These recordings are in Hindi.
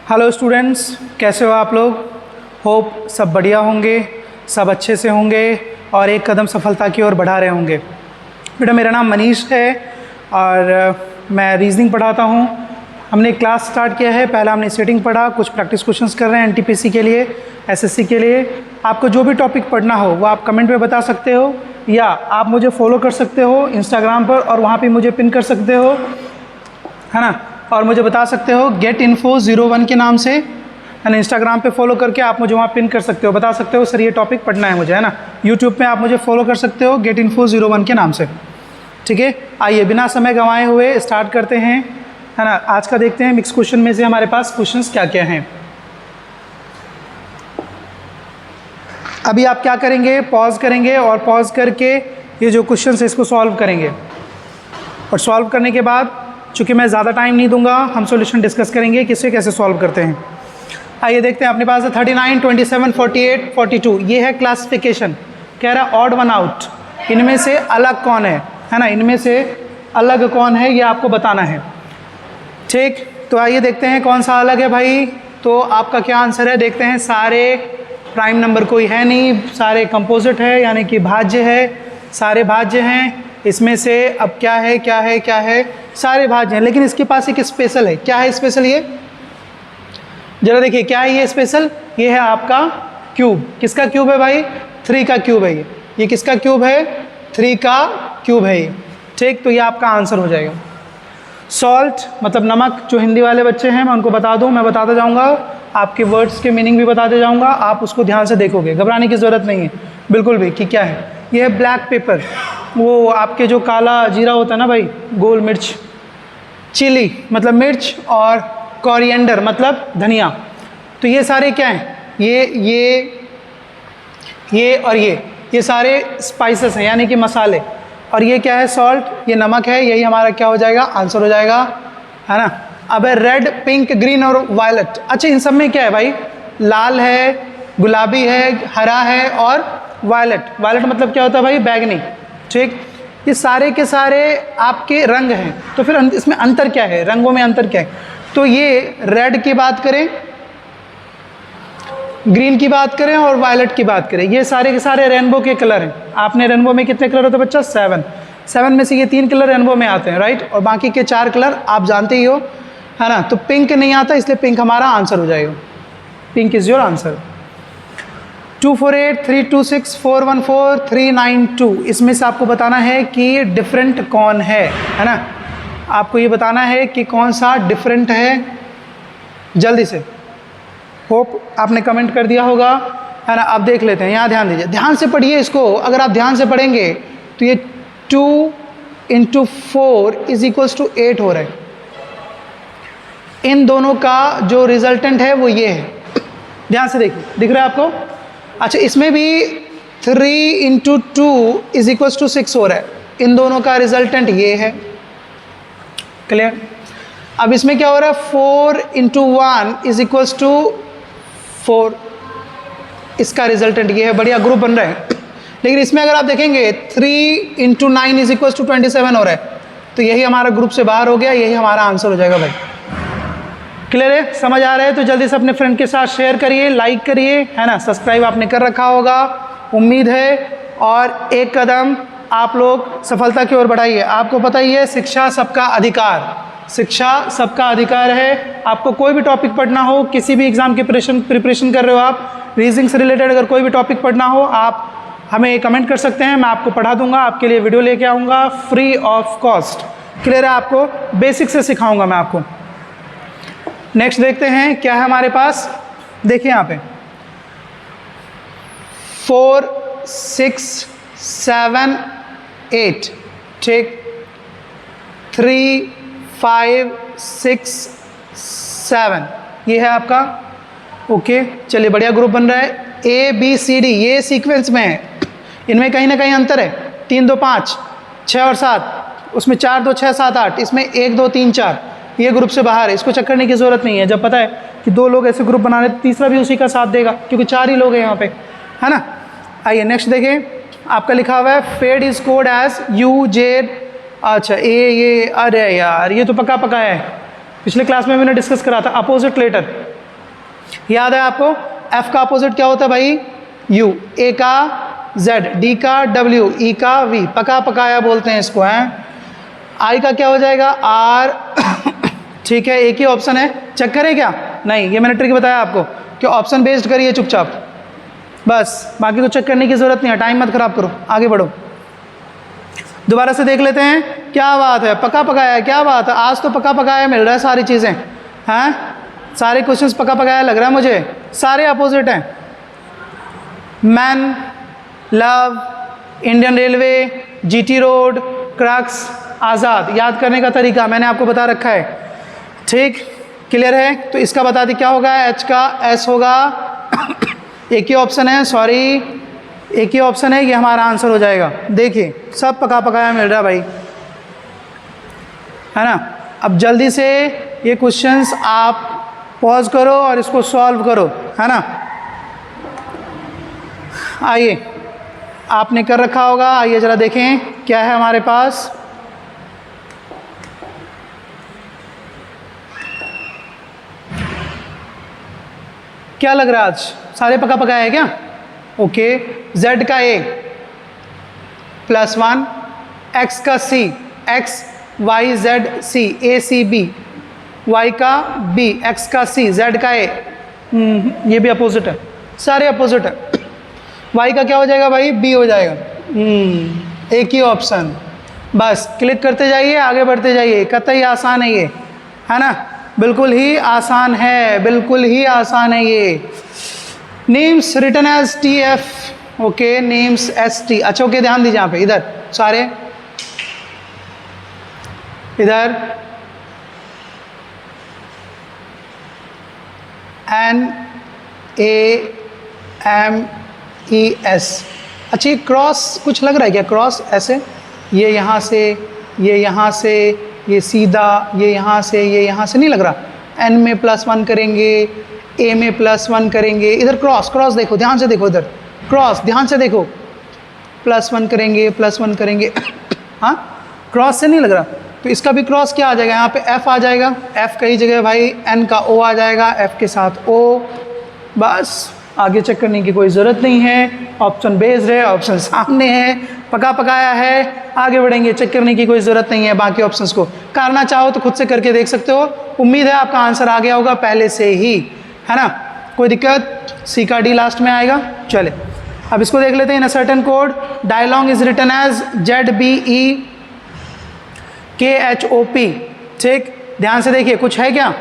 हेलो स्टूडेंट्स, कैसे हो आप लोग। होप सब बढ़िया होंगे, सब अच्छे से होंगे और एक कदम सफलता की ओर बढ़ा रहे होंगे। बेटा मेरा नाम मनीष है और मैं रीजनिंग पढ़ाता हूँ। हमने क्लास स्टार्ट किया है। पहला हमने सेटिंग पढ़ा, कुछ प्रैक्टिस क्वेश्चंस कर रहे हैं एनटीपीसी के लिए, एसएससी के लिए। आपको जो भी टॉपिक पढ़ना हो वो आप कमेंट में बता सकते हो या आप मुझे फॉलो कर सकते हो इंस्टाग्राम पर और वहाँ पे मुझे पिन कर सकते हो, है ना। और मुझे बता सकते हो getinfo01 के नाम से, है ना। इंस्टाग्राम पे फॉलो करके आप मुझे वहाँ पिन कर सकते हो, बता सकते हो सर ये टॉपिक पढ़ना है मुझे, है ना। यूट्यूब पे आप मुझे फॉलो कर सकते हो getinfo01 के नाम से, ठीक है। आइए बिना समय गंवाए हुए स्टार्ट करते हैं, है ना। आज का देखते हैं मिक्स क्वेश्चन में से हमारे पास क्वेश्चंस क्या क्या हैं। अभी आप क्या करेंगे, पॉज करेंगे और पॉज करके ये जो क्वेश्चन है इसको सॉल्व करेंगे। और सॉल्व करने के बाद चूँकि मैं ज़्यादा टाइम नहीं दूंगा, हम सॉल्यूशन डिस्कस करेंगे किससे कैसे सॉल्व करते हैं। आइए देखते हैं। अपने पास है 39, 27, 48, 42। ये है क्लासिफिकेशन। कह रहा है ऑड वन आउट, इनमें से अलग कौन है ना। इनमें से अलग कौन है ये आपको बताना है, ठीक। तो आइए देखते हैं कौन सा अलग है भाई। तो आपका क्या आंसर है, देखते हैं। सारे प्राइम नंबर कोई है नहीं, सारे कंपोजिट है यानी कि भाज्य है, सारे भाज्य हैं। इसमें से अब क्या है क्या है क्या है, सारे भाज्य हैं। लेकिन इसके पास एक स्पेशल है। क्या है स्पेशल, ये जरा देखिए क्या है ये स्पेशल। ये है आपका क्यूब। किसका क्यूब है भाई, 3 का क्यूब है ये किसका क्यूब है, 3 का क्यूब है ये, ठीक। तो ये आपका आंसर हो जाएगा। सॉल्ट मतलब नमक, जो हिंदी वाले बच्चे हैं मैं उनको बता दूं, मैं बताता जाऊंगा, आपके वर्ड्स के मीनिंग भी बताते जाऊंगा, आप उसको ध्यान से देखोगे, घबराने की ज़रूरत नहीं है बिल्कुल भी कि क्या है। ये है ब्लैक पेपर, वो आपके जो काला जीरा होता है ना भाई, गोल मिर्च। चिली मतलब मिर्च, और कोरिएंडर मतलब धनिया। तो ये सारे क्या हैं, ये और ये सारे स्पाइसेस हैं यानी कि मसाले। और ये क्या है, सॉल्ट, ये नमक है। यही हमारा क्या हो जाएगा, आंसर हो जाएगा, है ना। अब है रेड, पिंक, ग्रीन और वायलेट। अच्छा इन सब में क्या है भाई, लाल है, गुलाबी है, हरा है और वायलेट। वायलेट मतलब क्या होता है भाई, बैगनी, ठीक। ये सारे के सारे आपके रंग हैं। तो फिर इसमें अंतर क्या है, रंगों में अंतर क्या है। तो ये रेड की बात करें, ग्रीन की बात करें और वायलेट की बात करें, ये सारे के सारे रेनबो के कलर हैं। आपने रेनबो में कितने कलर होते हैं बच्चा, 7 में से ये 3 कलर रेनबो में आते हैं, राइट। और बाकी के 4 कलर आप जानते ही हो, है ना। तो पिंक नहीं आता, इसलिए पिंक हमारा आंसर हो जाएगा। Pink is your answer. 248, 326, 414, 392। इसमें से आपको बताना है कि डिफरेंट कौन है ना। आपको ये बताना है कि कौन सा डिफरेंट है, जल्दी से। होप आपने कमेंट कर दिया होगा, है ना। आप देख लेते हैं, यहाँ ध्यान दीजिए, ध्यान से पढ़िए इसको। अगर आप ध्यान से पढ़ेंगे तो ये 2 × 4 = 8 हो रहा है। इन दोनों का जो रिजल्टेंट है वो ये है, ध्यान से देखिए, दिख रहा है आपको। अच्छा इसमें भी 3 × 2 = 6 हो रहा है। इन दोनों का रिजल्टेंट ये है, क्लियर। अब इसमें क्या हो रहा है, 4 × 1 = 4। इसका रिजल्टेंट ये है, बढ़िया ग्रुप बन रहा है। लेकिन इसमें अगर आप देखेंगे 3 × 9 = 27 हो रहा है। तो यही हमारा ग्रुप से बाहर हो गया, यही हमारा आंसर हो जाएगा भाई। क्लियर है, समझ आ रहा है। तो जल्दी से अपने फ्रेंड के साथ शेयर करिए, लाइक करिए, है ना। सब्सक्राइब आपने कर रखा होगा उम्मीद है। और एक कदम आप लोग सफलता की ओर बढ़ाइए। आपको पता ही है शिक्षा सबका अधिकार, शिक्षा सबका अधिकार है। आपको कोई भी टॉपिक पढ़ना हो, किसी भी एग्जाम की प्रिपरेशन कर रहे हो आप, रीजनिंग से रिलेटेड अगर कोई भी टॉपिक पढ़ना हो, आप हमें कमेंट कर सकते हैं, मैं आपको पढ़ा दूंगा, आपके लिए वीडियो लेके आऊँगा फ्री ऑफ कॉस्ट। क्लियर है, आपको बेसिक से सिखाऊंगा मैं आपको। नेक्स्ट देखते हैं क्या है हमारे पास। देखिए यहाँ पे 4, 6, 7, 8, ठीक। 3, 5, 6, 7 ये है आपका, ओके। चलिए बढ़िया ग्रुप बन रहा है। ABCD ये सीक्वेंस में है, इनमें कहीं ना कहीं अंतर है। 3, 2, 5, 6 और 7, उसमें 4, 2, 6, 7, 8, इसमें 1, 2, 3, 4 ये ग्रुप से बाहर है। इसको चेक करने की ज़रूरत नहीं है, जब पता है कि 2 लोग ऐसे ग्रुप बना रहे हैं, तीसरा भी उसी का साथ देगा क्योंकि 4 ही लोग हैं यहाँ पे, है ना। आइए नेक्स्ट देखें, आपका लिखा हुआ है fed is code as UJ। अच्छा ये अरे यार ये तो पक्का है, पिछले क्लास में मैंने डिस्कस करा था, अपोजिट लेटर। याद है आपको? एफ का अपोजिट क्या होता है भाई? यू। ए का जेड, डी का डब्ल्यू, ई का वी, पका पकाया बोलते हैं इसको, हैं। आई का क्या हो जाएगा? आर। ठीक है, एक ही ऑप्शन है, चेक करें क्या? नहीं, ये मैंने ट्रिक बताया आपको कि ऑप्शन बेस्ड करिए चुपचाप, बस बाकी को चेक करने की जरूरत नहीं है। टाइम मत खराब करो, आगे बढ़ो। दोबारा से देख लेते हैं, क्या बात है, पका पकाया, क्या बात है, आज तो पका पकाया मिल रहा है सारी चीज़ें, हैं। सारे क्वेश्चंस पका पकाया लग रहा है मुझे, सारे अपोजिट हैं। Man, love, Indian railway, GT road, crux, आज़ाद। याद करने का तरीका मैंने आपको बता रखा है, ठीक, क्लियर है? तो इसका बता दी क्या होगा? एच का एस होगा। एक ही ऑप्शन है, सॉरी, एक ही ऑप्शन है, ये हमारा आंसर हो जाएगा। देखिए सब पका पकाया मिल रहा है भाई, है ना। अब जल्दी से ये क्वेश्चंस आप पॉज करो और इसको सॉल्व करो, है ना। आइए, आपने कर रखा होगा, आइए ज़रा देखें क्या है हमारे पास। क्या लग रहा है आज? सारे पका पकाया है क्या? ओके। z का a +1, x का c, x y z c, a c b, y का b, x का c, z का a, ये भी अपोजिट है, सारे अपोजिट है। y का क्या हो जाएगा भाई? b हो जाएगा। एक ही ऑप्शन, बस क्लिक करते जाइए, आगे बढ़ते जाइए, कतई आसान है ये, है ना। बिल्कुल ही आसान है, बिल्कुल ही आसान है ये। Names written as T F, okay, names S T. अच्छा ओके, ध्यान दीजिए यहाँ पे, इधर सारे, इधर NAMES। अच्छा, ये क्रॉस कुछ लग रहा है क्या? क्रॉस ऐसे, ये यहाँ से, ये यहाँ से, ये सीधा, ये यहाँ से, ये यहाँ से नहीं लग रहा? N में +1 करेंगे, A में +1 करेंगे, इधर क्रॉस, क्रॉस देखो, ध्यान से देखो, इधर क्रॉस ध्यान से देखो, +1 करेंगे, +1 करेंगे। हाँ, क्रॉस से नहीं लग रहा, तो इसका भी क्रॉस क्या आ जाएगा? यहाँ पे F आ जाएगा, F कई जगह भाई, N का O आ जाएगा, F के साथ O, बस आगे चेक करने की कोई ज़रूरत नहीं है। ऑप्शन बेस्ड है, ऑप्शन सामने है, पका पकाया है, आगे बढ़ेंगे, चेक करने की कोई ज़रूरत नहीं है। बाकी ऑप्शंस को करना चाहो तो खुद से करके देख सकते हो। उम्मीद है आपका आंसर आ गया होगा पहले से ही, है ना। कोई दिक्कत? सी का डी लास्ट में आएगा। चले अब इसको देख लेते हैं। In a certain code dialogue is written as ZBEKHOP, ठीक, ध्यान से देखिए, कुछ है क्या?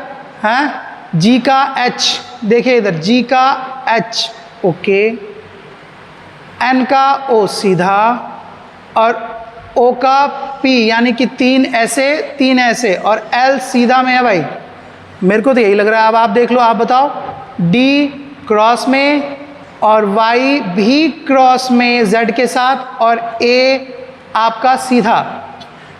है G का H, देखिए इधर G का H, ओके, N का O सीधा, और O का P, यानी कि 3 ऐसे 3 ऐसे, और L सीधा में है भाई, मेरे को तो यही लग रहा है। अब आप देख लो, आप बताओ। D क्रॉस में और Y भी क्रॉस में Z के साथ, और A आपका सीधा,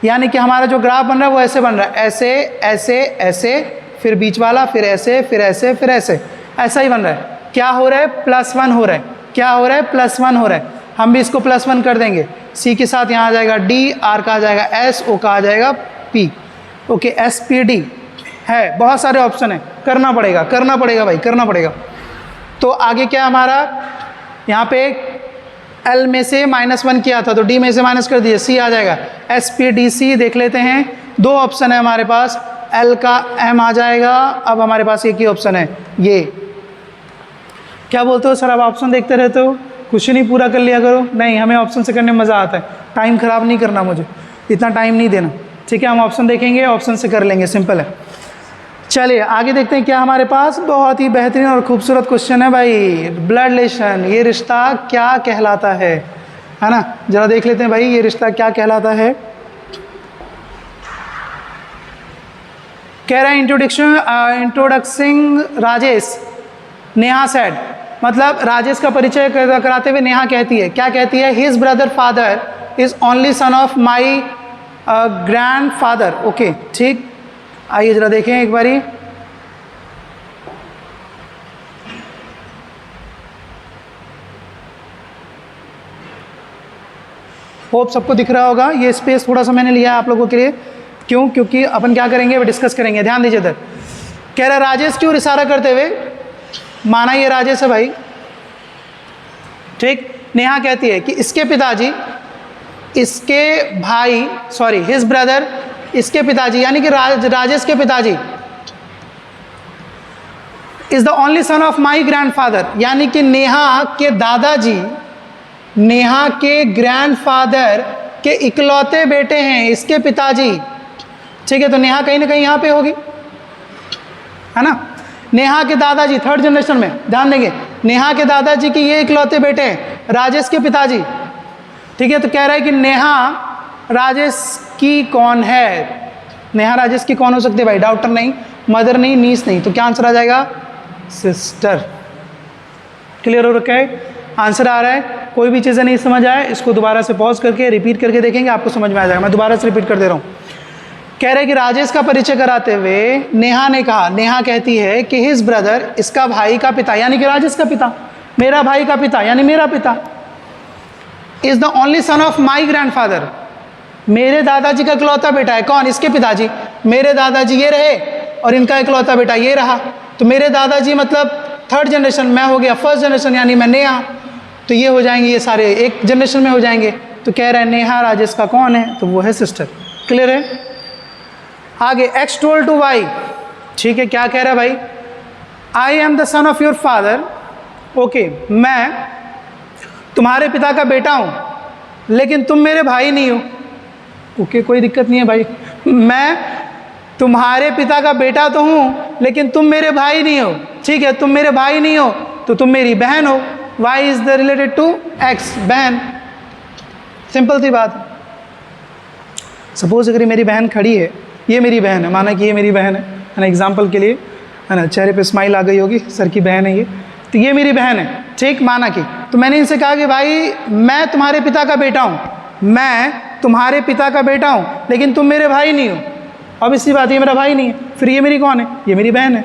यानी कि हमारा जो ग्राफ बन रहा है वो ऐसे बन रहा है, ऐसे ऐसे ऐसे, फिर बीच वाला, फिर ऐसे, फिर ऐसे, फिर ऐसे, ऐसा ही बन रहा है। क्या हो रहा है? +1 हो रहा है। क्या हो रहा है? +1 हो रहा है। हम भी इसको +1 कर देंगे। C के साथ यहाँ आ जाएगा D, R का आ जाएगा S, O का आ जाएगा P, ओके, SPD है। बहुत सारे ऑप्शन है, करना पड़ेगा, करना पड़ेगा भाई, करना पड़ेगा। तो आगे क्या हमारा? यहाँ पे L में से -1 किया था, तो D में से माइनस कर दिए, C आ जाएगा। SPDC देख लेते हैं, 2 ऑप्शन है हमारे पास, L का M आ जाएगा। अब हमारे पास एक ही ऑप्शन है, ये। क्या बोलते हो सर, अब ऑप्शन देखते रहते हो, कुछ नहीं पूरा कर लिया करो? नहीं, हमें ऑप्शन से करने में मज़ा आता है, टाइम ख़राब नहीं करना, मुझे इतना टाइम नहीं देना, ठीक है। हम ऑप्शन देखेंगे, ऑप्शन से कर लेंगे, सिंपल है। चलिए आगे देखते हैं क्या हमारे पास। बहुत ही बेहतरीन और खूबसूरत क्वेश्चन है भाई। ब्लड रिलेशन, ये रिश्ता क्या कहलाता है ना। ज़रा देख लेते हैं भाई, ये रिश्ता क्या कहलाता है। कह रहा है इंट्रोडक्सिंग राजेश, नेहा सेड, मतलब राजेश का परिचय कराते हुए नेहा कहती है, क्या कहती है? His brother father is only son of my grand father, okay, ठीक। आइए जरा देखें एक बारी। होप सबको दिख रहा होगा। ये स्पेस थोड़ा सा मैंने लिया है आप लोगों के लिए, क्यों? क्योंकि अपन क्या करेंगे, वो डिस्कस करेंगे। ध्यान दीजिए इधर। कह रहा राजेश की ओर इशारा करते हुए माना ये राजेश है भाई, ठीक। नेहा कहती है कि इसके पिताजी, इसके भाई, सॉरी हिज ब्रदर, इसके पिताजी यानी कि राजेश के पिताजी is the only son of my grandfather, यानी कि नेहा के दादाजी, नेहा के ग्रैंडफादर के इकलौते बेटे हैं इसके पिताजी, ठीक है। तो नेहा कहीं ना कहीं यहाँ पे होगी, है ना। नेहा के दादाजी थर्ड जनरेशन में, ध्यान देंगे, नेहा के दादाजी के ये इकलौते बेटे हैं राजेश के पिताजी, ठीक है। तो कह रहा है कि नेहा राजेश की कौन है, नेहा राजेश की कौन हो सकती है भाई, डॉक्टर नहीं, मदर नहीं, नीस नहीं, तो क्या आंसर आ जाएगा, सिस्टर। क्लियर हो रखा है, आंसर आ रहा है। कोई भी चीज़ें नहीं समझ आए इसको दोबारा से पॉज करके रिपीट करके देखेंगे, आपको समझ में आ जाएगा। मैं दोबारा से रिपीट कर दे रहा हूँ। कह रहे कि राजेश का परिचय कराते हुए नेहा ने कहा, नेहा कहती है कि हिज ब्रदर, इसका भाई का पिता यानी कि राजेश का पिता, मेरा भाई का पिता यानी मेरा पिता, is the only son of my grandfather, मेरे दादाजी का इकलौता बेटा है। कौन, इसके पिताजी, मेरे दादाजी ये रहे और इनका इकलौता बेटा ये रहा। तो मेरे दादाजी मतलब थर्ड जनरेशन, मैं हो गया फर्स्ट जनरेशन यानी मैं नेहा, तो ये हो जाएंगे, ये सारे एक जनरेशन में हो जाएंगे। तो कह रहा है नेहा राजेश का कौन है, तो वो है सिस्टर। क्लियर है। आगे एक्स टोल्ड टू वाई, ठीक है, क्या कह रहा है भाई, I am the son of your father, okay, मैं तुम्हारे पिता का बेटा हूं लेकिन तुम मेरे भाई नहीं हो, ओके, कोई दिक्कत नहीं है भाई, मैं तुम्हारे पिता का बेटा तो हूं लेकिन तुम मेरे भाई नहीं हो, ठीक है, तुम मेरे भाई नहीं हो तो तुम मेरी बहन हो। Y is the related to X, बहन, सिंपल सी बात। सपोज अगर मेरी बहन खड़ी है, ये मेरी बहन है, माना कि ये मेरी बहन है ना, एग्जाम्पल के लिए, है ना, चेहरे पे स्माइल आ गई होगी, सर की बहन है ये, तो ये मेरी बहन है, ठीक, माना कि, तो मैंने इनसे कहा कि भाई मैं तुम्हारे पिता का बेटा हूँ, मैं तुम्हारे पिता का बेटा हूँ लेकिन तुम मेरे भाई नहीं हो। अब इसी बात, ये मेरा भाई नहीं है, फिर ये मेरी कौन है, ये मेरी बहन है,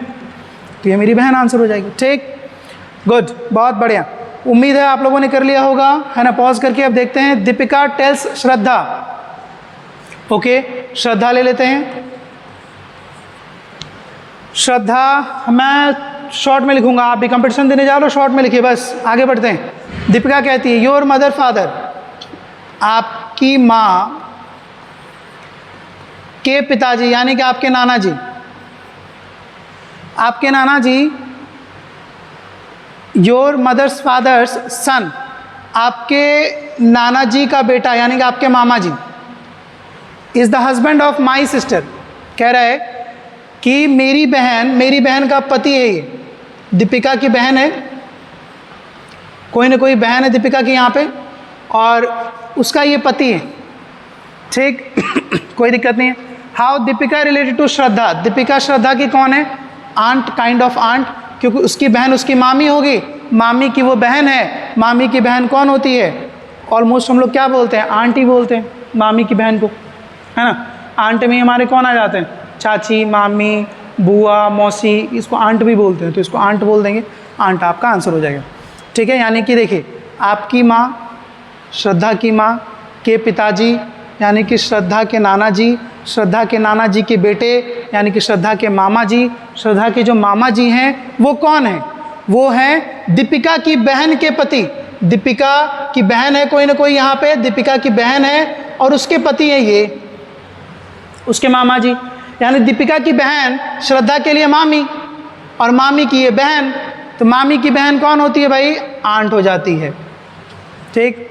तो ये मेरी बहन आंसर हो जाएगी। ठीक, गुड, बहुत बढ़िया, उम्मीद है आप लोगों ने कर लिया होगा, है ना। पॉज करके अब देखते हैं। दीपिका टेल्स श्रद्धा, ओके, श्रद्धा ले लेते हैं। श्रद्धा मैं शॉर्ट में लिखूंगा, आप भी कंपटीशन देने जा रहे हो, शॉर्ट में लिखिए, बस आगे बढ़ते हैं। दीपिका कहती है योर मदर फादर, आपकी माँ के पिताजी यानी कि आपके नाना जी, आपके नाना जी, योर मदर्स फादर्स सन, आपके नाना जी का बेटा यानी कि आपके मामा जी, is the husband of my sister, कह रहा है कि मेरी बहन का पति है ये, दीपिका की बहन है, कोई ना कोई बहन है दीपिका की यहाँ पे, और उसका ये पति है, ठीक कोई दिक्कत नहीं है। हाउ दीपिका रिलेटेड टू श्रद्धा, दीपिका श्रद्धा की कौन है, आंट, काइंड ऑफ आंट, क्योंकि उसकी बहन उसकी मामी होगी, मामी की वो बहन है, मामी की बहन कौन होती है, ऑलमोस्ट हम लोग क्या बोलते हैं, आंटी बोलते हैं मामी की बहन को, है ना। आंट में हमारे कौन आ जाते हैं, चाची, मामी, बुआ, मौसी, इसको आंट भी बोलते हैं, तो इसको आंट बोल देंगे, आंट आपका आंसर हो जाएगा। ठीक है, यानी कि देखिए आपकी माँ, श्रद्धा की माँ के पिताजी यानी कि श्रद्धा के नाना जी, श्रद्धा के नाना जी के बेटे यानी कि श्रद्धा के मामा जी, श्रद्धा के जो मामा जी हैं वो कौन हैं, वो हैं दीपिका की बहन के पति। दीपिका की बहन है कोई ना कोई यहाँ पे, दीपिका की बहन है और उसके पति हैं ये उसके मामा जी, यानी दीपिका की बहन श्रद्धा के लिए मामी और मामी की ये बहन, तो मामी की बहन कौन होती है भाई, आंट हो जाती है। ठीक,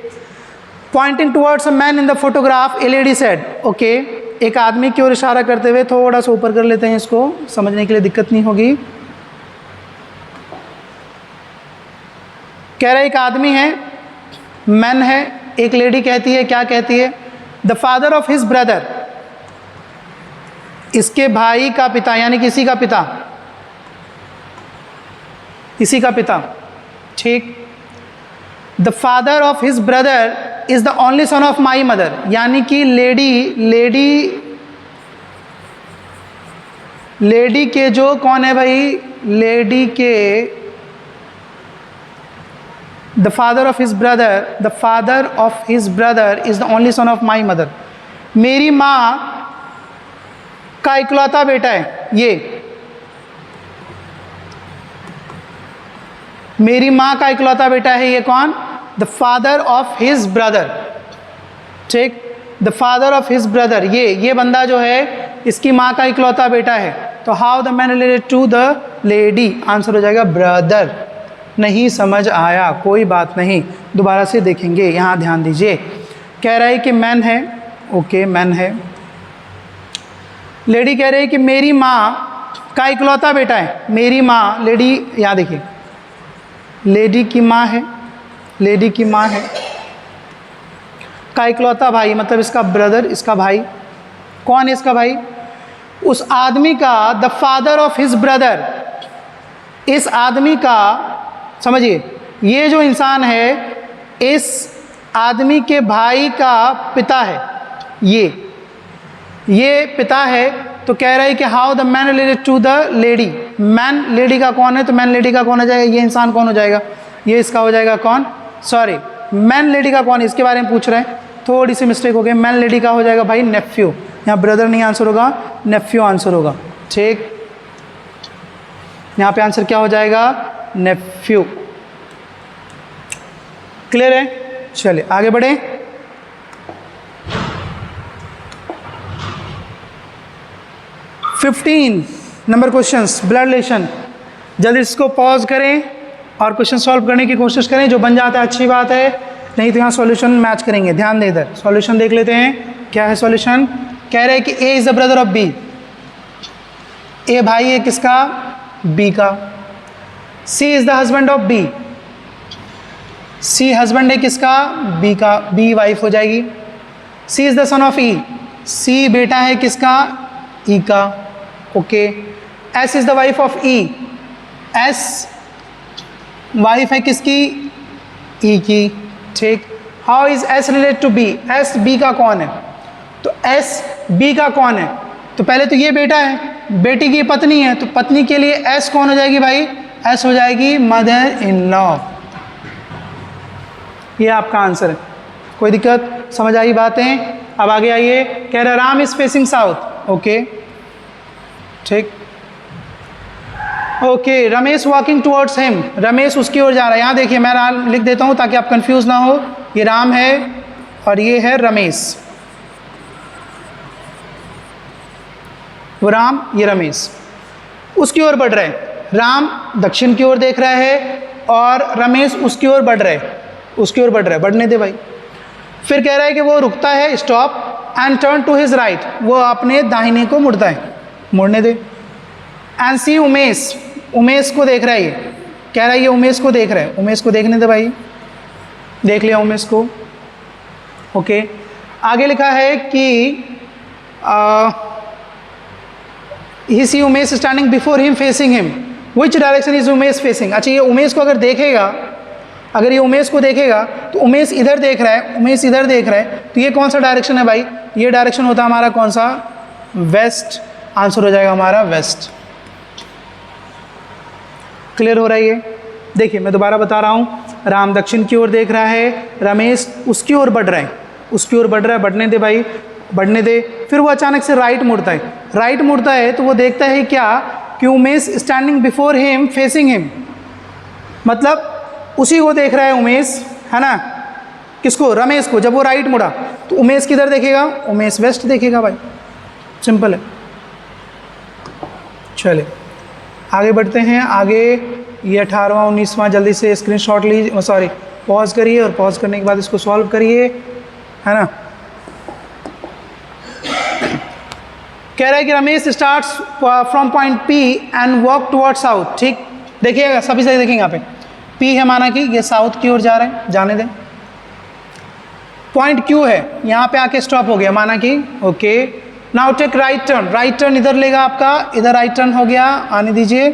pointing towards a man in the photograph A lady said, okay, एक आदमी की ओर इशारा करते हुए, थोड़ा सा ऊपर कर लेते हैं, इसको समझने के लिए दिक्कत नहीं होगी। कह रहे एक आदमी है, मैन है, एक लेडी कहती है, क्या कहती है, the father of his brother, इसके भाई का पिता यानी किसी का पिता, इसी का पिता, ठीक, the father of his brother is the only son of my mother, यानी कि लेडी के जो कौन है भाई, लेडी के the father of his brother is the only son of my mother, मेरी माँ का इकलौता बेटा है ये, मेरी माँ का इकलौता बेटा है, ये कौन? The father of his brother, ठीक, the father of his brother, ये बंदा जो है इसकी माँ का इकलौता बेटा है। तो how the man related to the lady, answer हो जाएगा ब्रदर। नहीं समझ आया, कोई बात नहीं, दोबारा से देखेंगे, यहाँ ध्यान दीजिए। कह रहा है कि मैन है, ओके मैन है। लेडी कह रही है कि मेरी माँ का इकलौता बेटा है, मेरी माँ, लेडी यहाँ देखिए, लेडी की माँ है, लेडी की माँ है, का इकलौता भाई मतलब इसका ब्रदर, इसका भाई। कौन है इसका भाई? उस आदमी का, the father of his brother, इस आदमी का, समझिए ये जो इंसान है इस आदमी के भाई का पिता है, ये पिता है। तो कह रहा है कि how the man related to the lady, man lady का कौन है? तो मैन लेडी का कौन हो जाएगा? ये इंसान कौन हो जाएगा? ये इसका हो जाएगा कौन? सॉरी, मैन लेडी का कौन है इसके बारे में पूछ रहे हैं, थोड़ी सी मिस्टेक हो गई। मैन लेडी का हो जाएगा भाई नेफ्यू, यहाँ ब्रदर नहीं आंसर होगा, नेफ्यू आंसर होगा, ठीक। यहाँ पे आंसर क्या हो जाएगा? नेफ्यू। क्लियर है? चलिए आगे बढ़े। Fifteen number questions, blood relation. जल्दी इसको पॉज करें और क्वेश्चन सॉल्व करने की कोशिश करें, जो बन जाता है अच्छी बात है, नहीं तो यहाँ सॉल्यूशन मैच करेंगे। ध्यान दे, इधर सॉल्यूशन देख लेते हैं क्या है सॉल्यूशन। कह रहे हैं कि A is the brother of B, A भाई है किसका? बी का। C is the husband of B, C husband है किसका? बी का, बी वाइफ हो जाएगी। C is the son of E, C बेटा है किसका? ई का, okay. S is the wife of E, S wife है किसकी? ई की, ठीक। How is S related to B, S B का कौन है? तो एस बी का कौन है? तो पहले तो ये बेटा है, बेटी की पत्नी है, तो पत्नी के लिए एस कौन हो जाएगी भाई? एस हो जाएगी मदर इन लॉ। ये आपका आंसर है, कोई दिक्कत? समझ आई बातें? अब आगे आइए। कह रहा Ram is facing south, okay ठीक, okay. Ramesh walking towards him, Ramesh उसकी ओर जा रहा है। यहाँ देखिए मैं राम लिख देता हूँ ताकि आप कंफ्यूज ना हो, ये राम है और ये है रमेश, वो राम ये रमेश उसकी ओर बढ़ रहे हैं। राम दक्षिण की ओर देख रहा है और रमेश उसकी ओर बढ़ रहे हैं, उसकी ओर बढ़ रहा है, बढ़ने दे भाई। फिर कह रहा है कि वो रुकता है, stop, and turn to his right, वो अपने दाहिने को मुड़ता है, मुड़ने दे। एंड सी उमेश, उमेश को देख रहा है, ये कह रहा है ये उमेश को देख रहा है, उमेश को देखने दे भाई, देख लिया उमेश को, ओके। आगे लिखा है कि he see Umesh standing before him facing him, which direction is Umesh facing. अच्छा ये उमेश को अगर देखेगा, अगर ये उमेश को देखेगा तो उमेश इधर देख रहा है, उमेश इधर देख रहा है, तो ये कौन सा डायरेक्शन है भाई? ये डायरेक्शन होता है हमारा कौन सा? वेस्ट, आंसर हो जाएगा हमारा वेस्ट। क्लियर हो रहा है ये? देखिए मैं दोबारा बता रहा हूँ, राम दक्षिण की ओर देख रहा है, रमेश उसकी ओर बढ़ रहा है, उसकी ओर बढ़ रहा है, बढ़ने दे भाई, बढ़ने दे। फिर वो अचानक से राइट मुड़ता है, राइट मुड़ता है तो वो देखता है क्या कि Umesh standing before him facing him, मतलब उसी को देख रहा है उमेश, है ना? किसको? रमेश को। जब वो राइट मुड़ा तो उमेश किधर देखेगा? उमेश वेस्ट देखेगा भाई, सिंपल है। चले आगे बढ़ते हैं। आगे ये 18वां 19वां जल्दी से स्क्रीनशॉट लीजिए, सॉरी पॉज करिए और पॉज करने के बाद इसको सॉल्व करिए, है ना? कह रहा है कि Ramesh starts from point P and walk toward south, ठीक। देखिएगा सभी से देखेंगे यहाँ पे पी है, माना कि ये साउथ की ओर जा रहे हैं, जाने दें। पॉइंट क्यू है, यहाँ पे आके स्टॉप हो गया, माना कि okay. Now take right turn, right turn इधर लेगा आपका, इधर राइट टर्न हो गया, आने दीजिए।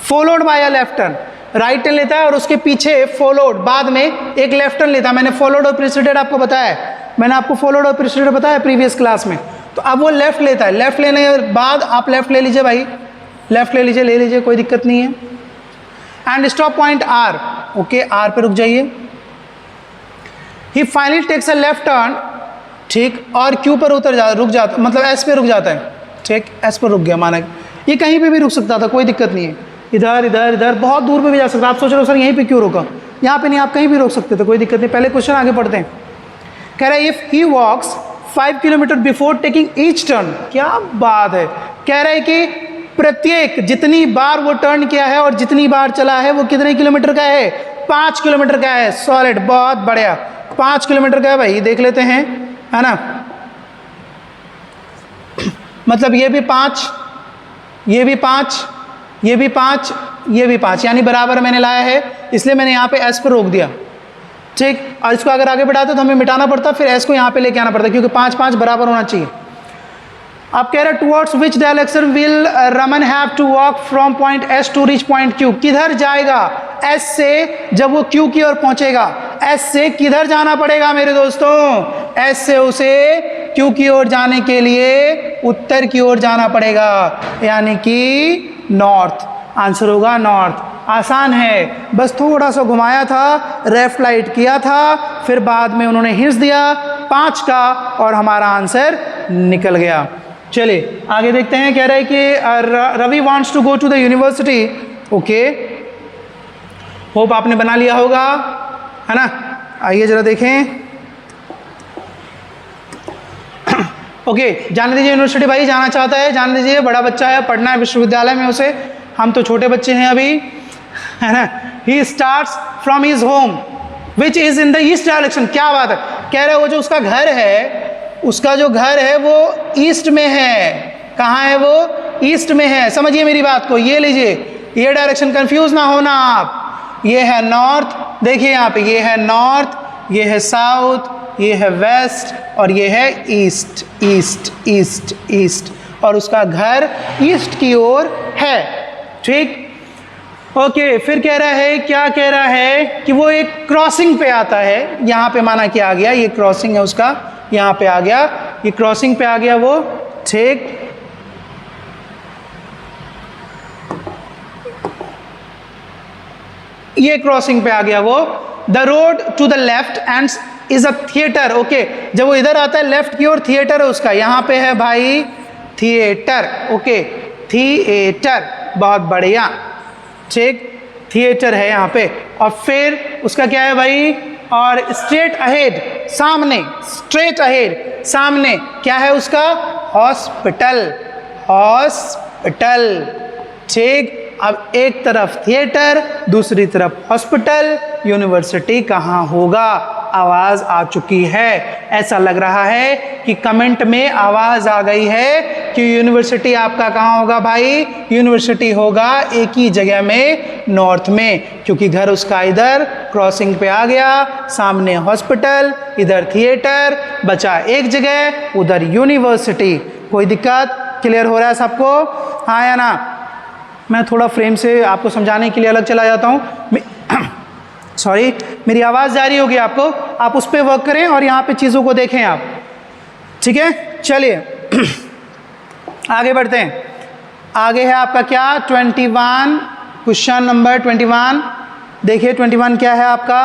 Followed by a left turn, right turn लेता है और उसके पीछे फॉलोड, बाद में एक लेफ्ट टर्न लेता है। मैंने फॉलोड और प्रीसीडेड आपको बताया है, मैंने आपको फॉलोड और प्रीसीडेड बताया प्रीवियस क्लास में। तो अब वो लेफ्ट लेता है, लेफ्ट लेने के बाद आप लेफ्ट ले लीजिए भाई, लेफ्ट ले लीजिए, ले लीजिए, कोई दिक्कत नहीं है। And stop point R, okay, R पे रुक जाइए। He finally takes a left turn, ठीक, और क्यू पर रुक जाता, मतलब एस पे रुक जाता है, ठीक, एस पर रुक गया, माना ये कहीं पे भी रुक सकता था, कोई दिक्कत नहीं है। इधर इधर इधर बहुत दूर पे भी जा सकता है। आप सोच रहे हो सर यहीं पे क्यों रोका, यहाँ पे नहीं, आप कहीं भी रोक सकते थे, कोई दिक्कत नहीं। पहले क्वेश्चन आगे पढ़ते हैं। कह रहा है if he walks 5 kilometre before taking each turn, क्या बात है। कह रहा है कि प्रत्येक जितनी बार वो टर्न किया है और जितनी बार चला है वो कितने किलोमीटर का है, 5 किलोमीटर का है। सॉलिड, बहुत बढ़िया, 5 किलोमीटर का है भाई, देख लेते हैं, है ना। मतलब ये भी 5, ये भी 5, ये भी 5, ये भी 5, यानी बराबर मैंने लाया है, इसलिए मैंने यहाँ पे एस पर रोक दिया, ठीक। और इसको अगर आगे बढ़ाते तो हमें मिटाना पड़ता, फिर एस को यहाँ पे लेके आना पड़ता, क्योंकि 5 5 बराबर होना चाहिए। अब कह रहे towards which direction will Raman have to walk from point S to reach point Q, किधर जाएगा एस से, जब वो क्यू की ओर पहुंचेगा एस से किधर जाना पड़ेगा मेरे दोस्तों, एस से उसे क्यू की ओर जाने के लिए उत्तर की ओर जाना पड़ेगा, यानी कि नॉर्थ। आंसर होगा नॉर्थ। आसान है, बस थोड़ा सा घुमाया था, लेफ्ट राइट किया था, फिर बाद में उन्होंने हिंस दिया 5 का और हमारा आंसर निकल गया। चलिए आगे देखते हैं। कह रहे हैं कि Ravi wants to go to the university. Okay, hope आपने बना लिया होगा, है ना। आइए जरा देखें। ओके, जाने दीजिए, यूनिवर्सिटी भाई जाना चाहता है, जाने दीजिए, बड़ा बच्चा है, पढ़ना है विश्वविद्यालय में उसे, हम तो छोटे बच्चे हैं अभी, है ना। He starts from his home which is in the east direction, क्या बात है। कह रहे हो वो जो उसका घर है, उसका जो घर है वो ईस्ट में है। कहाँ है वो, ईस्ट में है। समझिए मेरी बात को, ये लीजिए, ये डायरेक्शन कंफ्यूज ना होना आप। ये है नॉर्थ, देखिए यहाँ पे, ये है नॉर्थ, ये है साउथ, ये है वेस्ट और ये है ईस्ट, ईस्ट ईस्ट ईस्ट, और उसका घर ईस्ट की ओर है, ठीक। ओके, फिर कह रहा है, क्या कह रहा है कि वो एक क्रॉसिंग पे आता है, यहाँ पे माना कि आ गया, ये क्रॉसिंग है उसका, यहाँ पे आ गया, ये क्रॉसिंग पे आ गया वो, ठीक। ये क्रॉसिंग पे आ गया वो। The road to the left end is a theatre. Okay, जब वो इधर आता है लेफ्ट की ओर, थिएटर है उसका, यहाँ पे है भाई थिएटर। ओके, थिएटर, बहुत बढ़िया, ठीक, थिएटर है यहाँ पे। और फिर उसका क्या है भाई, और स्ट्रेट अहेड, सामने, स्ट्रेट अहेड, सामने क्या है उसका, हॉस्पिटल, हॉस्पिटल, ठीक। अब एक तरफ थिएटर, दूसरी तरफ हॉस्पिटल, यूनिवर्सिटी कहाँ होगा, आवाज़ आ चुकी है। ऐसा लग रहा है कि कमेंट में आवाज़ आ गई है कि यूनिवर्सिटी आपका कहाँ होगा भाई, यूनिवर्सिटी होगा एक ही जगह में, नॉर्थ में, क्योंकि घर उसका इधर क्रॉसिंग पे आ गया, सामने हॉस्पिटल, इधर थिएटर, बचा एक जगह, उधर यूनिवर्सिटी। कोई दिक्कत, क्लियर हो रहा है सबको, हाँ या ना। मैं थोड़ा फ्रेम से आपको समझाने के लिए अलग चला जाता हूँ, सॉरी, मेरी आवाज़ जारी होगी आपको, आप उस पर वर्क करें और यहाँ पे चीज़ों को देखें आप, ठीक है। चलिए आगे बढ़ते हैं। आगे है आपका क्या, 21, क्वेश्चन नंबर 21। देखिए 21 क्या है आपका,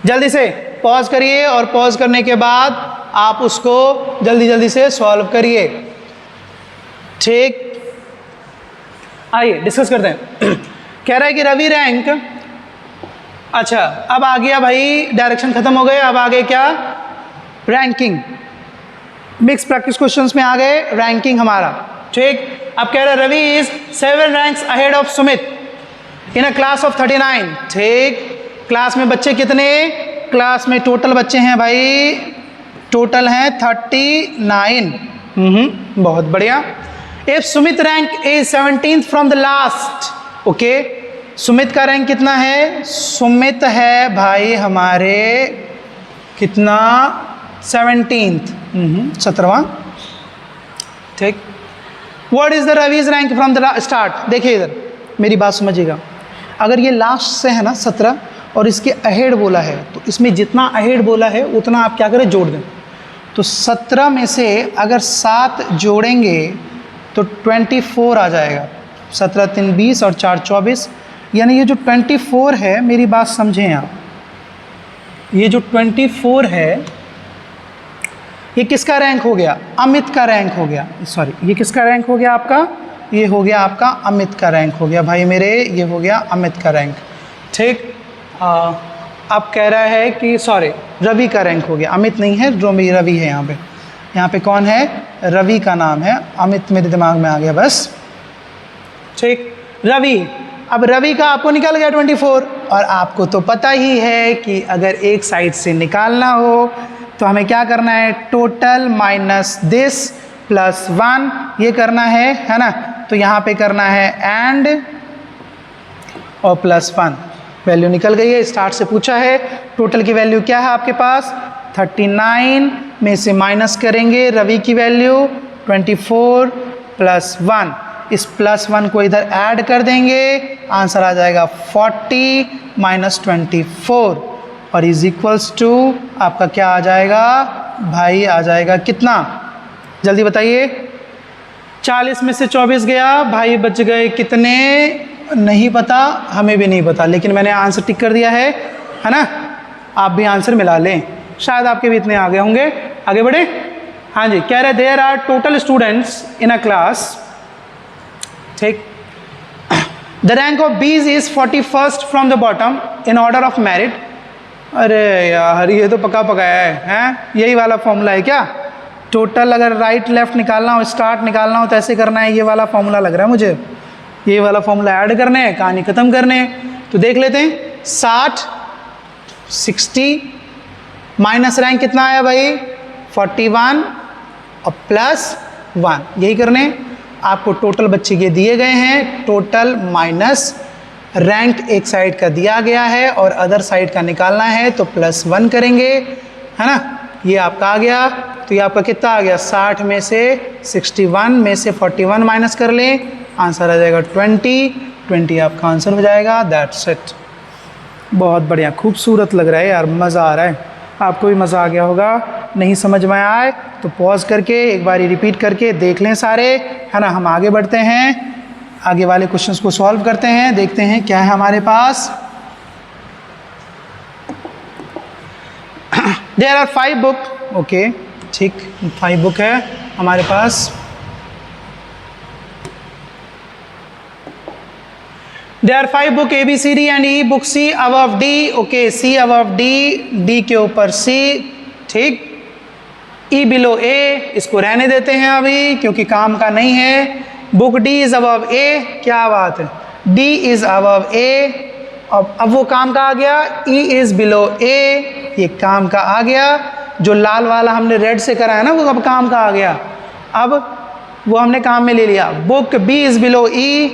जल्दी से पॉज करिए और पॉज करने के बाद आप उसको जल्दी जल्दी से सॉल्व करिए, ठीक। आइए डिस्कस करते हैं। कह रहा है कि रवि रैंक, अच्छा अब आ गया भाई, डायरेक्शन खत्म हो गए, अब आ गए क्या, रैंकिंग। मिक्स प्रैक्टिस क्वेश्चंस में आ गए रैंकिंग हमारा, ठीक। अब कह रहा है Ravi is 7 ranks ahead of Sumit in a class of 39, ठीक। क्लास में बच्चे कितने, क्लास में टोटल बच्चे हैं भाई, टोटल हैं 39। बहुत बढ़िया। If Sumit rank is 17th from the last, okay, Sumit का रैंक कितना है, सुमित है भाई हमारे कितना, 17th, 17वां, ठीक। What is the Ravi's rank from the start. देखिए इधर मेरी बात समझिएगा, अगर ये लास्ट से है ना 17 और इसके अहेड बोला है, तो इसमें जितना अहेड बोला है उतना आप क्या करें, जोड़ दें। तो 17 में से अगर 7 जोड़ेंगे तो 24 आ जाएगा, 17 3 20 और 4 24, यानी ये जो 24 है, मेरी बात समझें आप, ये जो 24 है ये किसका रैंक हो गया? अमित का रैंक हो गया। सॉरी, ये किसका रैंक हो गया आपका? ये हो गया आपका अमित का रैंक हो गया भाई मेरे, ये हो गया अमित का रैंक। ठीक, अब कह रहा है कि सॉरी रवि का रैंक हो गया, अमित नहीं है, रवि है यहाँ पे कौन है? रवि का नाम है, अमित मेरे दिमाग में आ गया बस। ठीक, रवि। अब रवि का आपको निकल गया 24, और आपको तो पता ही है कि अगर एक साइड से निकालना हो तो हमें क्या करना है? टोटल माइनस दिस प्लस 1 ये करना है ना। तो यहाँ पे करना है एंड और प्लस 1, वैल्यू निकल गई है। स्टार्ट से पूछा है टोटल की वैल्यू क्या है आपके पास? 39 में से माइनस करेंगे रवि की वैल्यू 24 प्लस 1, इस प्लस 1 को इधर ऐड कर देंगे, आंसर आ जाएगा 40 माइनस 24 और इज इक्वल्स टू आपका क्या आ जाएगा भाई? आ जाएगा कितना? जल्दी बताइए। 40 में से 24 गया भाई, बच गए कितने? नहीं पता, हमें भी नहीं पता, लेकिन मैंने आंसर टिक कर दिया है ना। आप भी आंसर मिला लें, शायद आपके भी इतने आ गए होंगे। आगे बढ़े। हाँ जी, कह रहे there are total students in a class. ठीक, the rank of B's is 41st from the bottom in order of merit. अरे यार, ये तो पका पकाया है, यही वाला फॉर्मूला है क्या? टोटल अगर राइट लेफ्ट निकालना हो, स्टार्ट निकालना हो तो ऐसे करना है, ये वाला फॉर्मूला लग रहा है मुझे। ये वाला फॉर्मूला ऐड करने हैं, कहानी ख़त्म करने हैं। तो देख लेते हैं, 60 60 माइनस रैंक कितना आया भाई? 41 और प्लस 1, यही करने। आपको टोटल बच्चे के दिए गए हैं, टोटल माइनस रैंक एक साइड का दिया गया है और अदर साइड का निकालना है, तो प्लस 1 करेंगे, है ना। ये आपका आ गया, तो ये आपका कितना आ गया? 60 में से 61 में से 41 माइनस कर लें, आंसर आ जाएगा 20 आपका आंसर हो जाएगा। That's it. बहुत बढ़िया, खूबसूरत लग रहा है यार, मज़ा आ रहा है। आपको भी मज़ा आ गया होगा। नहीं समझ में आए तो पॉज करके एक बार रिपीट करके देख लें सारे, है ना। हम आगे बढ़ते हैं, आगे वाले क्वेश्चंस को सॉल्व करते हैं, देखते हैं क्या है हमारे पास। There are 5 book. ओके, ठीक, 5 बुक है हमारे पास। There are 5 book A, B, C, D and E. Book C above D. Okay, C above D, D के ऊपर C, ठीक। E below A, इसको रहने देते हैं अभी क्योंकि काम का नहीं है। Book D is above A, क्या बात है? D is above A, अब वो काम का आ गया। E is below A, ये काम का आ गया। जो लाल वाला हमने रेड से करा है ना, वो अब काम का आ गया, अब वो हमने काम में ले लिया। Book B is below E,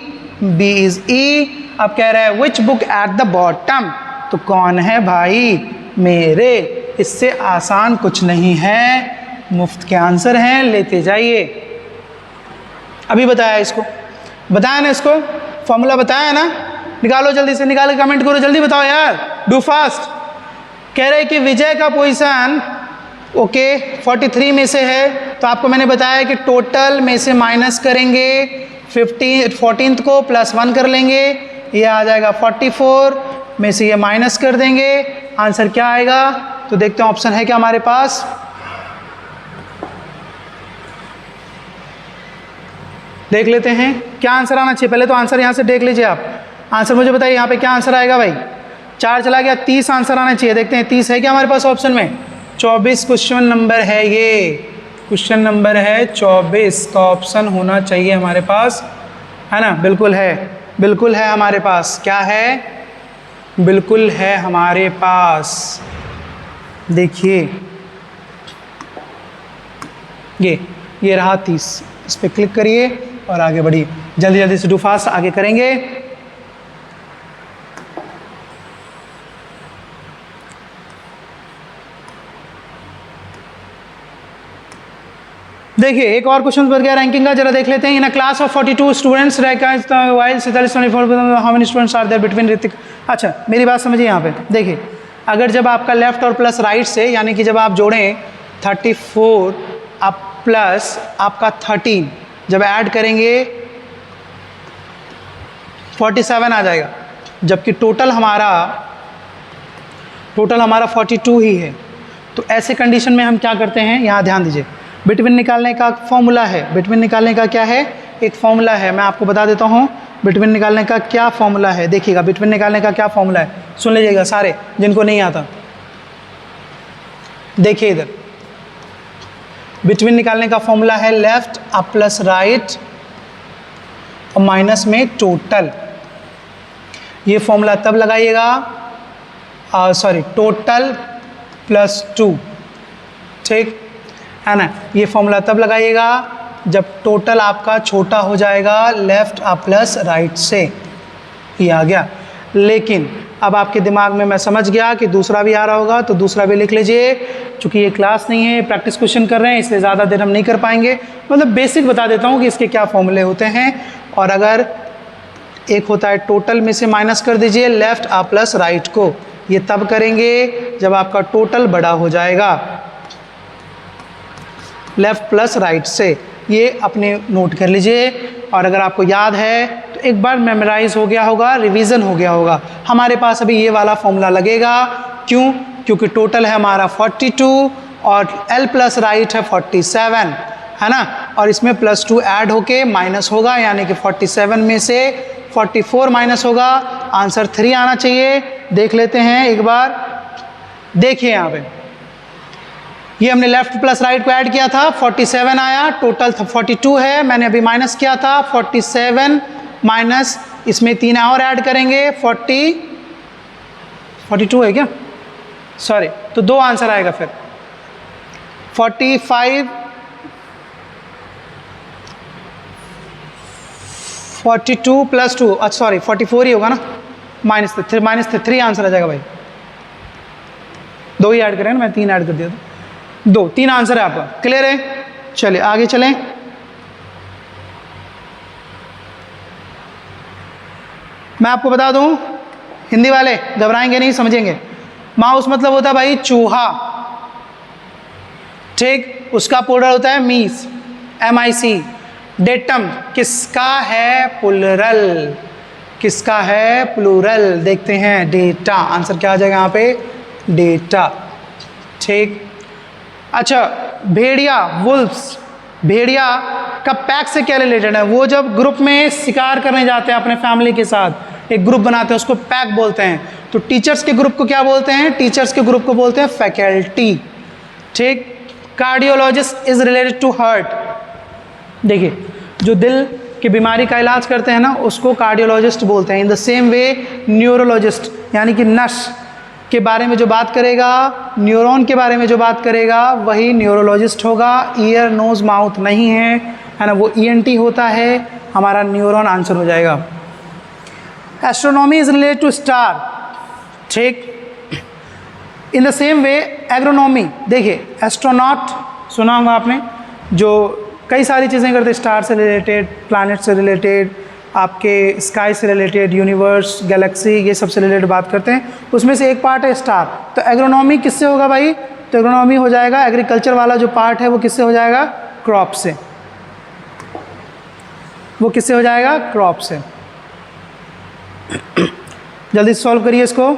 B is E। अब कह रहा है which book at the bottom, तो कौन है भाई मेरे? इससे आसान कुछ नहीं है, मुफ्त के आंसर हैं, लेते जाइए। अभी बताया इसको, बताया ना इसको, फॉर्मूला बताया ना। निकालो जल्दी से, निकाल के कमेंट करो, जल्दी बताओ यार, डू फास्ट। कह रहे हैं कि विजय का पोजीशन ओके 43 में से है, तो आपको मैंने बताया कि टोटल में से माइनस करेंगे 14th को, प्लस 1 कर लेंगे, ये आ जाएगा 44 में से ये माइनस कर देंगे, आंसर क्या आएगा? तो देखते हैं ऑप्शन है क्या हमारे पास। देख लेते हैं क्या आंसर आना चाहिए। पहले तो आंसर यहाँ से देख लीजिए आप, आंसर मुझे बताइए यहाँ पे क्या आंसर आएगा भाई। 4 चला गया, 30 आंसर आना चाहिए। देखते हैं 30 है क्या हमारे पास ऑप्शन में। 24 क्वेश्चन नंबर है, ये क्वेश्चन नंबर है 24 का ऑप्शन होना चाहिए हमारे पास, है ना। बिल्कुल है, बिल्कुल है हमारे पास। क्या है? बिल्कुल है हमारे पास। देखिए ये रहा 30, इस पर क्लिक करिए और आगे बढ़िए। जल्दी जल्दी से डू फास्ट आगे करेंगे। देखिए एक और क्वेश्चन बढ़ गया रैंकिंग का, जरा देख लेते हैं। In a class of 42 students, while 47 how many students are there between Hrithik. अच्छा मेरी बात समझिए यहाँ पे, देखिए अगर जब आपका लेफ्ट और प्लस राइट से, यानी कि जब आप जोड़ें 34 आप प्लस आपका 13, जब ऐड करेंगे 47 आ जाएगा, जबकि टोटल हमारा 42 ही है। तो ऐसे कंडीशन में हम क्या करते हैं, यहाँ ध्यान दीजिए, बिटवीन निकालने का फॉर्मूला है, बिटवीन निकालने का क्या है, एक फॉर्मूला है। मैं आपको बता देता हूँ बिटवीन निकालने का क्या फॉर्मूला है। देखिएगा बिटवीन निकालने का क्या फॉर्मूला है, सुन लीजिएगा सारे जिनको नहीं आता। देखिए इधर बिटवीन निकालने का फॉर्मूला है लेफ्ट अप प्लस राइट और माइनस में टोटल। ये फॉर्मूला तब लगाइएगा, सॉरी टोटल प्लस 2, ठीक है ना। ये फॉर्मूला तब लगाइएगा जब टोटल आपका छोटा हो जाएगा लेफ्ट अप प्लस राइट से। ये आ गया। लेकिन अब आपके दिमाग में मैं समझ गया कि दूसरा भी आ रहा होगा, तो दूसरा भी लिख लीजिए। चूँकि ये क्लास नहीं है, प्रैक्टिस क्वेश्चन कर रहे हैं, इसलिए ज़्यादा देर हम नहीं कर पाएंगे। मतलब बेसिक बता देता हूँ कि इसके क्या फॉर्मूले होते हैं। और अगर एक होता है टोटल में से माइनस कर दीजिए लेफ्ट अप प्लस राइट को। ये तब करेंगे जब आपका टोटल बड़ा हो जाएगा लेफ्ट प्लस राइट से। ये अपने नोट कर लीजिए। और अगर आपको याद है तो एक बार मेमोराइज हो गया होगा, रिवीजन हो गया होगा। हमारे पास अभी ये वाला फॉर्मूला लगेगा। क्यों? क्योंकि टोटल है हमारा 42 और एल प्लस राइट है 47, है ना। और इसमें प्लस 2 ऐड होके माइनस होगा, यानी कि 47 में से 44 माइनस होगा। आंसर 3 आना चाहिए। देख लेते हैं एक बार। देखिए यहाँ पे ये हमने लेफ्ट प्लस राइट को ऐड किया था, 47 आया, टोटल 42 है, मैंने अभी माइनस किया था 47 माइनस इसमें 3 और ऐड करेंगे 42 है क्या, सॉरी, तो 2 आंसर आएगा फिर 45 42 प्लस 2, अच्छा सॉरी 44 ही होगा ना, माइनस 3 आंसर आ जाएगा भाई। 2 ही ऐड करें ना, मैं 3 ऐड कर दिया था। 3 आंसर है आपका। क्लियर है? चलिए आगे चलें। मैं आपको बता दूं, हिंदी वाले घबराएंगे नहीं, समझेंगे। माउस मतलब होता है भाई चूहा, ठीक। उसका प्लूरल होता है मीस, MIC। डेटम किसका है प्लूरल, किसका है प्लूरल, देखते हैं। डेटा, आंसर क्या आ जाएगा यहाँ पे, डेटा, ठीक। अच्छा, भेड़िया, वुल्फ्स, भेड़िया का पैक से क्या रिलेटेड है? वो जब ग्रुप में शिकार करने जाते हैं अपने फैमिली के साथ, एक ग्रुप बनाते हैं, उसको पैक बोलते हैं। तो टीचर्स के ग्रुप को क्या बोलते हैं? टीचर्स के ग्रुप को बोलते हैं फैकल्टी, ठीक। Cardiologist is related to heart. देखिए, जो दिल की बीमारी का इलाज करते हैं ना, उसको कार्डियोलॉजिस्ट बोलते हैं। इन द सेम वे न्यूरोलॉजिस्ट यानी कि नस के बारे में जो बात करेगा, न्यूरॉन के बारे में जो बात करेगा, वही न्यूरोलॉजिस्ट होगा। ईयर नोज माउथ नहीं है ना, वो ENT होता है। हमारा न्यूरॉन आंसर हो जाएगा। Astronomy is related to star, ठीक। In the same way agronomy, देखिए एस्ट्रोनॉट सुना होगा आपने, जो कई सारी चीज़ें करते हैं, स्टार से रिलेटेड, प्लैनेट से रिलेटेड, आपके स्काई से रिलेटेड, यूनिवर्स, गैलेक्सी, ये सब से रिलेटेड बात करते हैं। उसमें से एक पार्ट है स्टार। तो एग्रोनॉमी किससे होगा भाई? तो एग्रोनॉमी हो जाएगा, एग्रीकल्चर वाला जो पार्ट है वो किससे हो जाएगा? क्रॉप से। वो किससे हो जाएगा? क्रॉप से। जल्दी सॉल्व करिए इसको,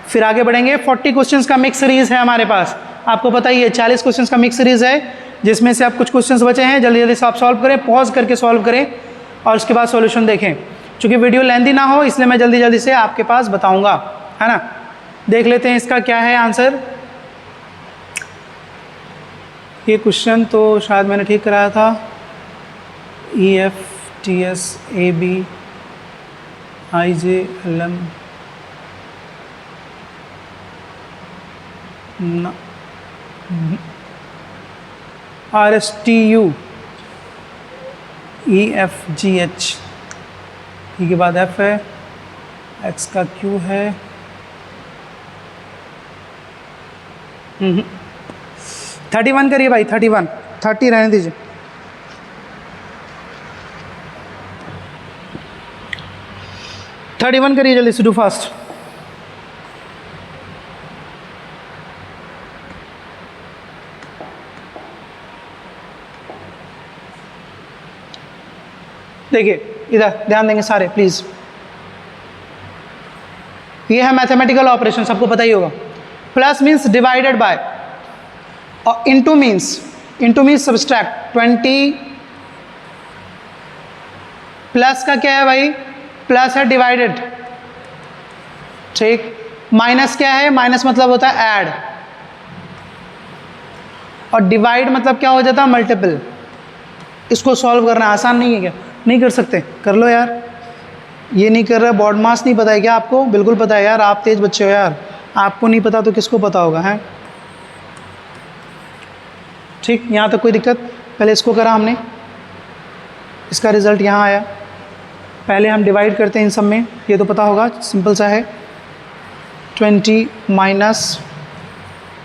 फिर आगे बढ़ेंगे। 40 क्वेश्चंस का मिक्स सीरीज है हमारे पास, आपको पता ही है 40 क्वेश्चंस का मिक्स सीरीज है, जिसमें से अब कुछ क्वेश्चंस बचे हैं। जल्दी जल्दी से आप सॉल्व करें, पॉज करके सॉल्व करें और उसके बाद सॉल्यूशन देखें। चूँकि वीडियो लेंथी ना हो, इसलिए मैं जल्दी जल्दी से आपके पास बताऊंगा, है ना। देख लेते हैं इसका क्या है आंसर। ये क्वेश्चन तो शायद मैंने ठीक कराया था। EFTS AB IJ LM RSTU EFGH, ई के बाद F है, X का Q है, 31 करिए भाई, 30 रहने दीजिए। थर्टी 31 करिए जल्दी से, डू फास्ट। देखिए इधर ध्यान देंगे सारे प्लीज़। ये है मैथमेटिकल ऑपरेशन, सबको पता ही होगा। प्लस मीन्स डिवाइडेड बाय, और इंटू मीन्स सब्सट्रैक्ट। 20 प्लस का क्या है भाई, प्लस है डिवाइडेड, ठीक। माइनस क्या है, माइनस मतलब होता है ऐड, और डिवाइड मतलब क्या हो जाता है, मल्टीपल। इसको सॉल्व करना आसान नहीं है क्या, नहीं कर सकते, कर लो यार। ये नहीं कर रहा, बॉड मास नहीं पता है क्या आपको? बिल्कुल पता है यार, आप तेज बच्चे हो यार, आपको नहीं पता तो किसको पता होगा, है ठीक। यहाँ तक कोई दिक्कत? पहले इसको करा हमने, इसका रिजल्ट यहाँ आया। पहले हम डिवाइड करते हैं इन सब में, ये तो पता होगा, सिंपल सा है। 20 माइनस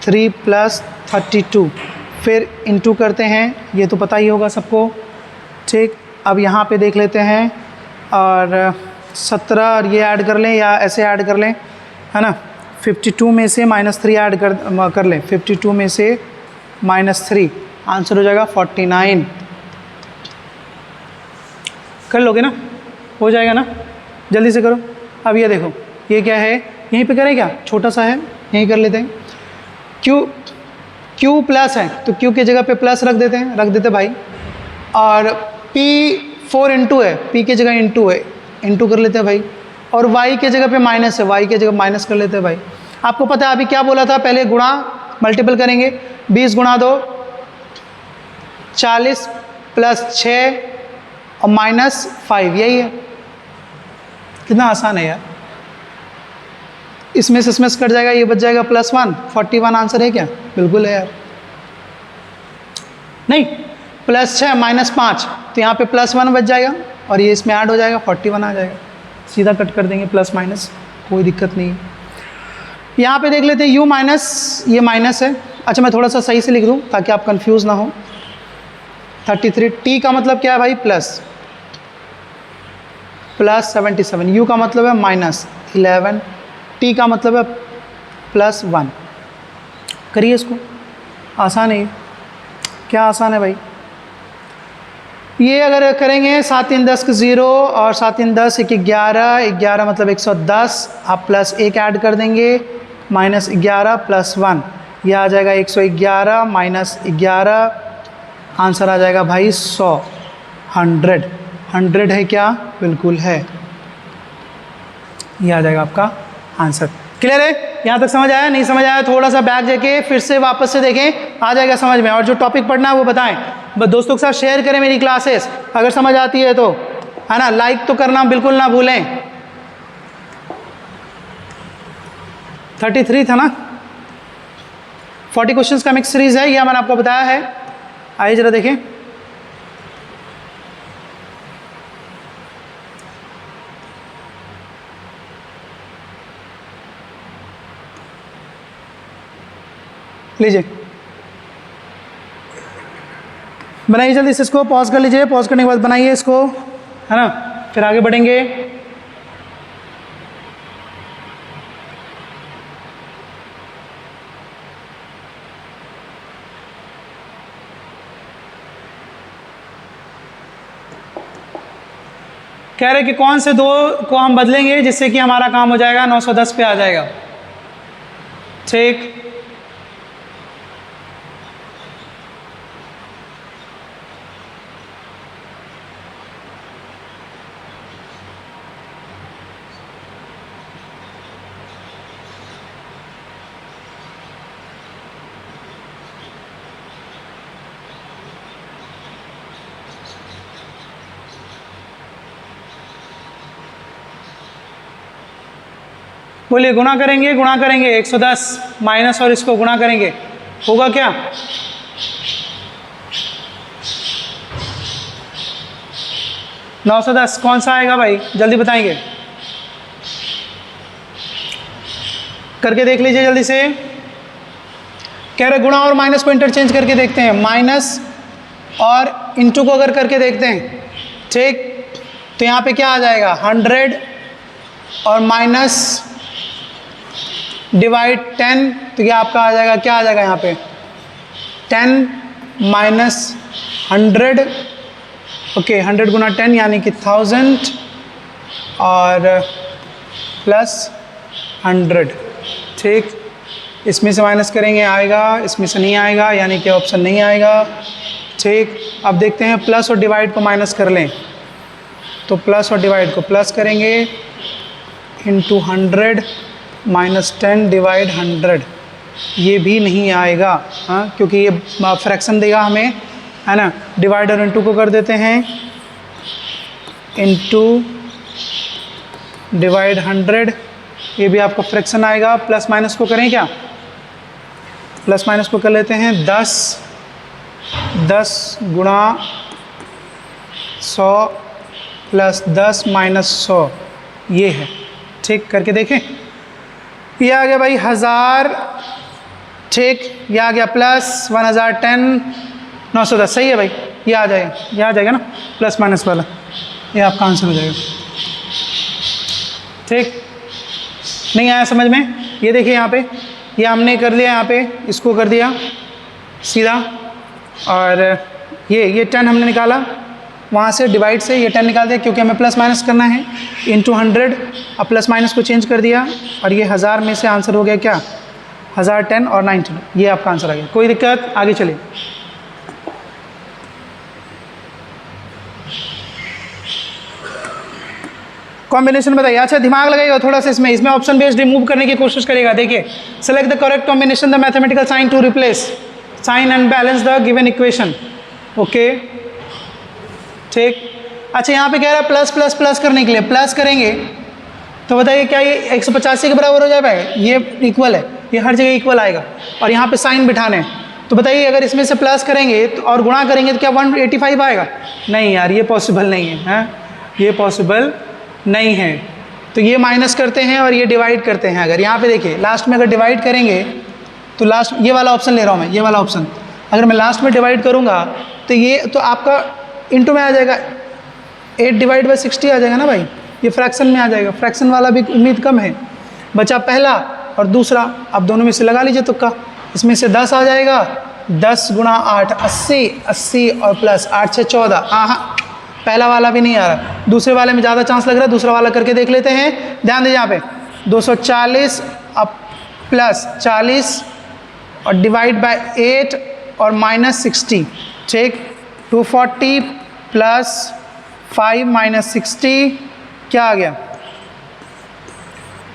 3 प्लस 32, फिर इंटू करते हैं, ये तो पता ही होगा सबको, ठीक। अब यहाँ पे देख लेते हैं, और 17 और ये ऐड कर लें या ऐसे ऐड कर लें, है ना। 52 में से -3 ऐड कर लें, 52 में से -3, आंसर हो जाएगा 49। कर लोगे ना, हो जाएगा ना, जल्दी से करो। अब ये देखो, ये क्या है, यहीं पे करें क्या, छोटा सा है, यहीं कर लेते हैं। Q प्लस है तो Q की जगह पे प्लस रख देते भाई, और P 4 इंटू है, P की जगह इंटू है, इंटू कर लेते हैं भाई, और Y की जगह पे माइनस है, Y की जगह माइनस कर लेते हैं भाई। आपको पता है अभी क्या बोला था, पहले गुणा मल्टीपल करेंगे, 20 गुणा 2 40 प्लस 6 और -5, यही है। कितना आसान है यार, इसमें से इसमें से कट जाएगा, ये बच जाएगा +1, 41 आंसर है क्या? बिल्कुल है यार। नहीं, +6 -5, तो यहाँ पे +1 बच जाएगा, और ये इसमें ऐड हो जाएगा, 41 आ जाएगा। सीधा कट कर देंगे, प्लस माइनस, कोई दिक्कत नहीं है। यहाँ पे देख लेते हैं u माइनस, ये माइनस है। अच्छा, मैं थोड़ा सा सही से लिख दूँ ताकि आप कंफ्यूज ना हो। 33, t का मतलब क्या है भाई, +77, u का मतलब है -11, t का मतलब है +1। करिए इसको, आसान है ये, क्या आसान है भाई। ये अगर करेंगे 7 3 10 0 और 7 3 10 1 11, 11 मतलब 110, आप +1 ऐड कर देंगे, -11 +1, यह आ जाएगा 111 -11, आंसर आ जाएगा भाई 100, 100 है क्या? बिल्कुल है, ये आ जाएगा आपका आंसर। क्लियर है? यहाँ तक समझ आया? नहीं समझ आया थोड़ा सा बैक जाके फिर से वापस से देखें, आ जाएगा समझ में। और जो टॉपिक पढ़ना है वो बताएं, बस दोस्तों के साथ शेयर करें मेरी क्लासेस, अगर समझ आती है तो, है ना। लाइक तो करना बिल्कुल ना भूलें। 33 था ना, 40 क्वेश्चंस का मिक्स सीरीज है, यह मैंने आपको बताया है। आइए जरा देखें, लीजिए बनाइए जल्दी से, इसको पॉज कर लीजिए, पॉज करने के बाद बनाइए इसको, है ना, फिर आगे बढ़ेंगे। कह रहे कि कौन से दो को हम बदलेंगे जिससे कि हमारा काम हो जाएगा 910 पे आ जाएगा, ठीक। बोलिए, गुणा करेंगे 110 माइनस और इसको गुणा करेंगे, होगा क्या? नौ सौ 10 कौन सा आएगा भाई, जल्दी बताएंगे, करके देख लीजिए जल्दी से। कह रहे गुणा और माइनस को इंटरचेंज करके देखते हैं, माइनस और इंटू को अगर करके देखते हैं, ठीक। तो यहाँ पे क्या आ जाएगा, 100 और माइनस डिवाइड 10, तो ये आपका आ जाएगा, क्या आ जाएगा यहाँ पे 10 माइनस 100, ओके 100 गुना 10 यानी कि 1000 और प्लस 100, ठीक। इसमें से माइनस करेंगे आएगा, इसमें से नहीं आएगा, यानी कि ऑप्शन नहीं आएगा। ठीक, अब देखते हैं प्लस और डिवाइड को माइनस कर लें, तो प्लस और डिवाइड को प्लस करेंगे इंटू 100 माइनस 10 डिवाइड 100, ये भी नहीं आएगा। हाँ, क्योंकि ये फ्रैक्शन देगा हमें, है ना। डिवाइड और इंटू को कर देते हैं, इंटू डिवाइड 100, ये भी आपका फ्रैक्शन आएगा। प्लस माइनस को करें क्या, प्लस माइनस को कर लेते हैं 10 गुणा 100 प्लस 10 माइनस 100, ये है। ठीक, करके देखें, ये आ गया भाई 1000। ठीक, ये आ गया प्लस 1010 910, सही है भाई, ये आ जाएगा, ये आ जाएगा ना प्लस माइनस वाला, ये आपका आंसर हो जाएगा। ठीक, नहीं आया समझ में? ये देखिए यहाँ पे, ये हमने कर लिया, यहाँ पे इसको कर दिया सीधा, और ये 10 हमने निकाला वहाँ से, डिवाइड से ये 10 निकाल दिया क्योंकि हमें प्लस माइनस करना है, इंटू 100। अब प्लस माइनस को चेंज कर दिया, और ये 1000 में से आंसर हो गया क्या, 1010 और 19, ये आपका आंसर आ गया। कोई दिक्कत, आगे चलिए। कॉम्बिनेशन बताइए। अच्छा, दिमाग लगाइएगा थोड़ा सा, इसमें ऑप्शन बेस्ड रिमूव करने की कोशिश करेगा। देखिए, select the correct combination the mathematical sign to replace sign and balance the given equation. Okay, ठीक। अच्छा, यहाँ पे कह रहा है प्लस प्लस प्लस करने के लिए, प्लस करेंगे तो बताइए क्या ये 185 के बराबर हो जाएगा? ये इक्वल है, ये हर जगह इक्वल आएगा, और यहाँ पे साइन बिठाने हैं, तो बताइए अगर इसमें से प्लस करेंगे तो और गुणा करेंगे तो क्या 185 आएगा? नहीं यार, ये पॉसिबल नहीं है, हैं? ये पॉसिबल नहीं है। तो ये माइनस करते हैं और ये डिवाइड करते हैं। अगर यहाँ पे देखिए लास्ट में अगर डिवाइड करेंगे तो लास्ट, ये वाला ऑप्शन ले रहा हूँ मैं, ये वाला ऑप्शन, अगर मैं लास्ट में डिवाइड करूँगा तो ये तो आपका इंटू में आ जाएगा, 8 डिवाइड बाई 60 आ जाएगा ना भाई, ये फ्रैक्शन में आ जाएगा। फ्रैक्शन वाला भी उम्मीद कम है, बचा पहला और दूसरा। अब दोनों में से लगा लीजिए तुक्का, इसमें से 10 आ जाएगा, 10 गुणा 8 80, 80 और प्लस 8 6 14। हाँ, पहला वाला भी नहीं आ रहा, दूसरे वाले में ज़्यादा चांस लग रहा है, दूसरा वाला करके देख लेते हैं। ध्यान दीजिए यहाँ पे 240 अब प्लस 40 और डिवाइड बाय 8 और माइनस 60। ठीक, 240 प्लस 5 माइनस 60 क्या आ गया?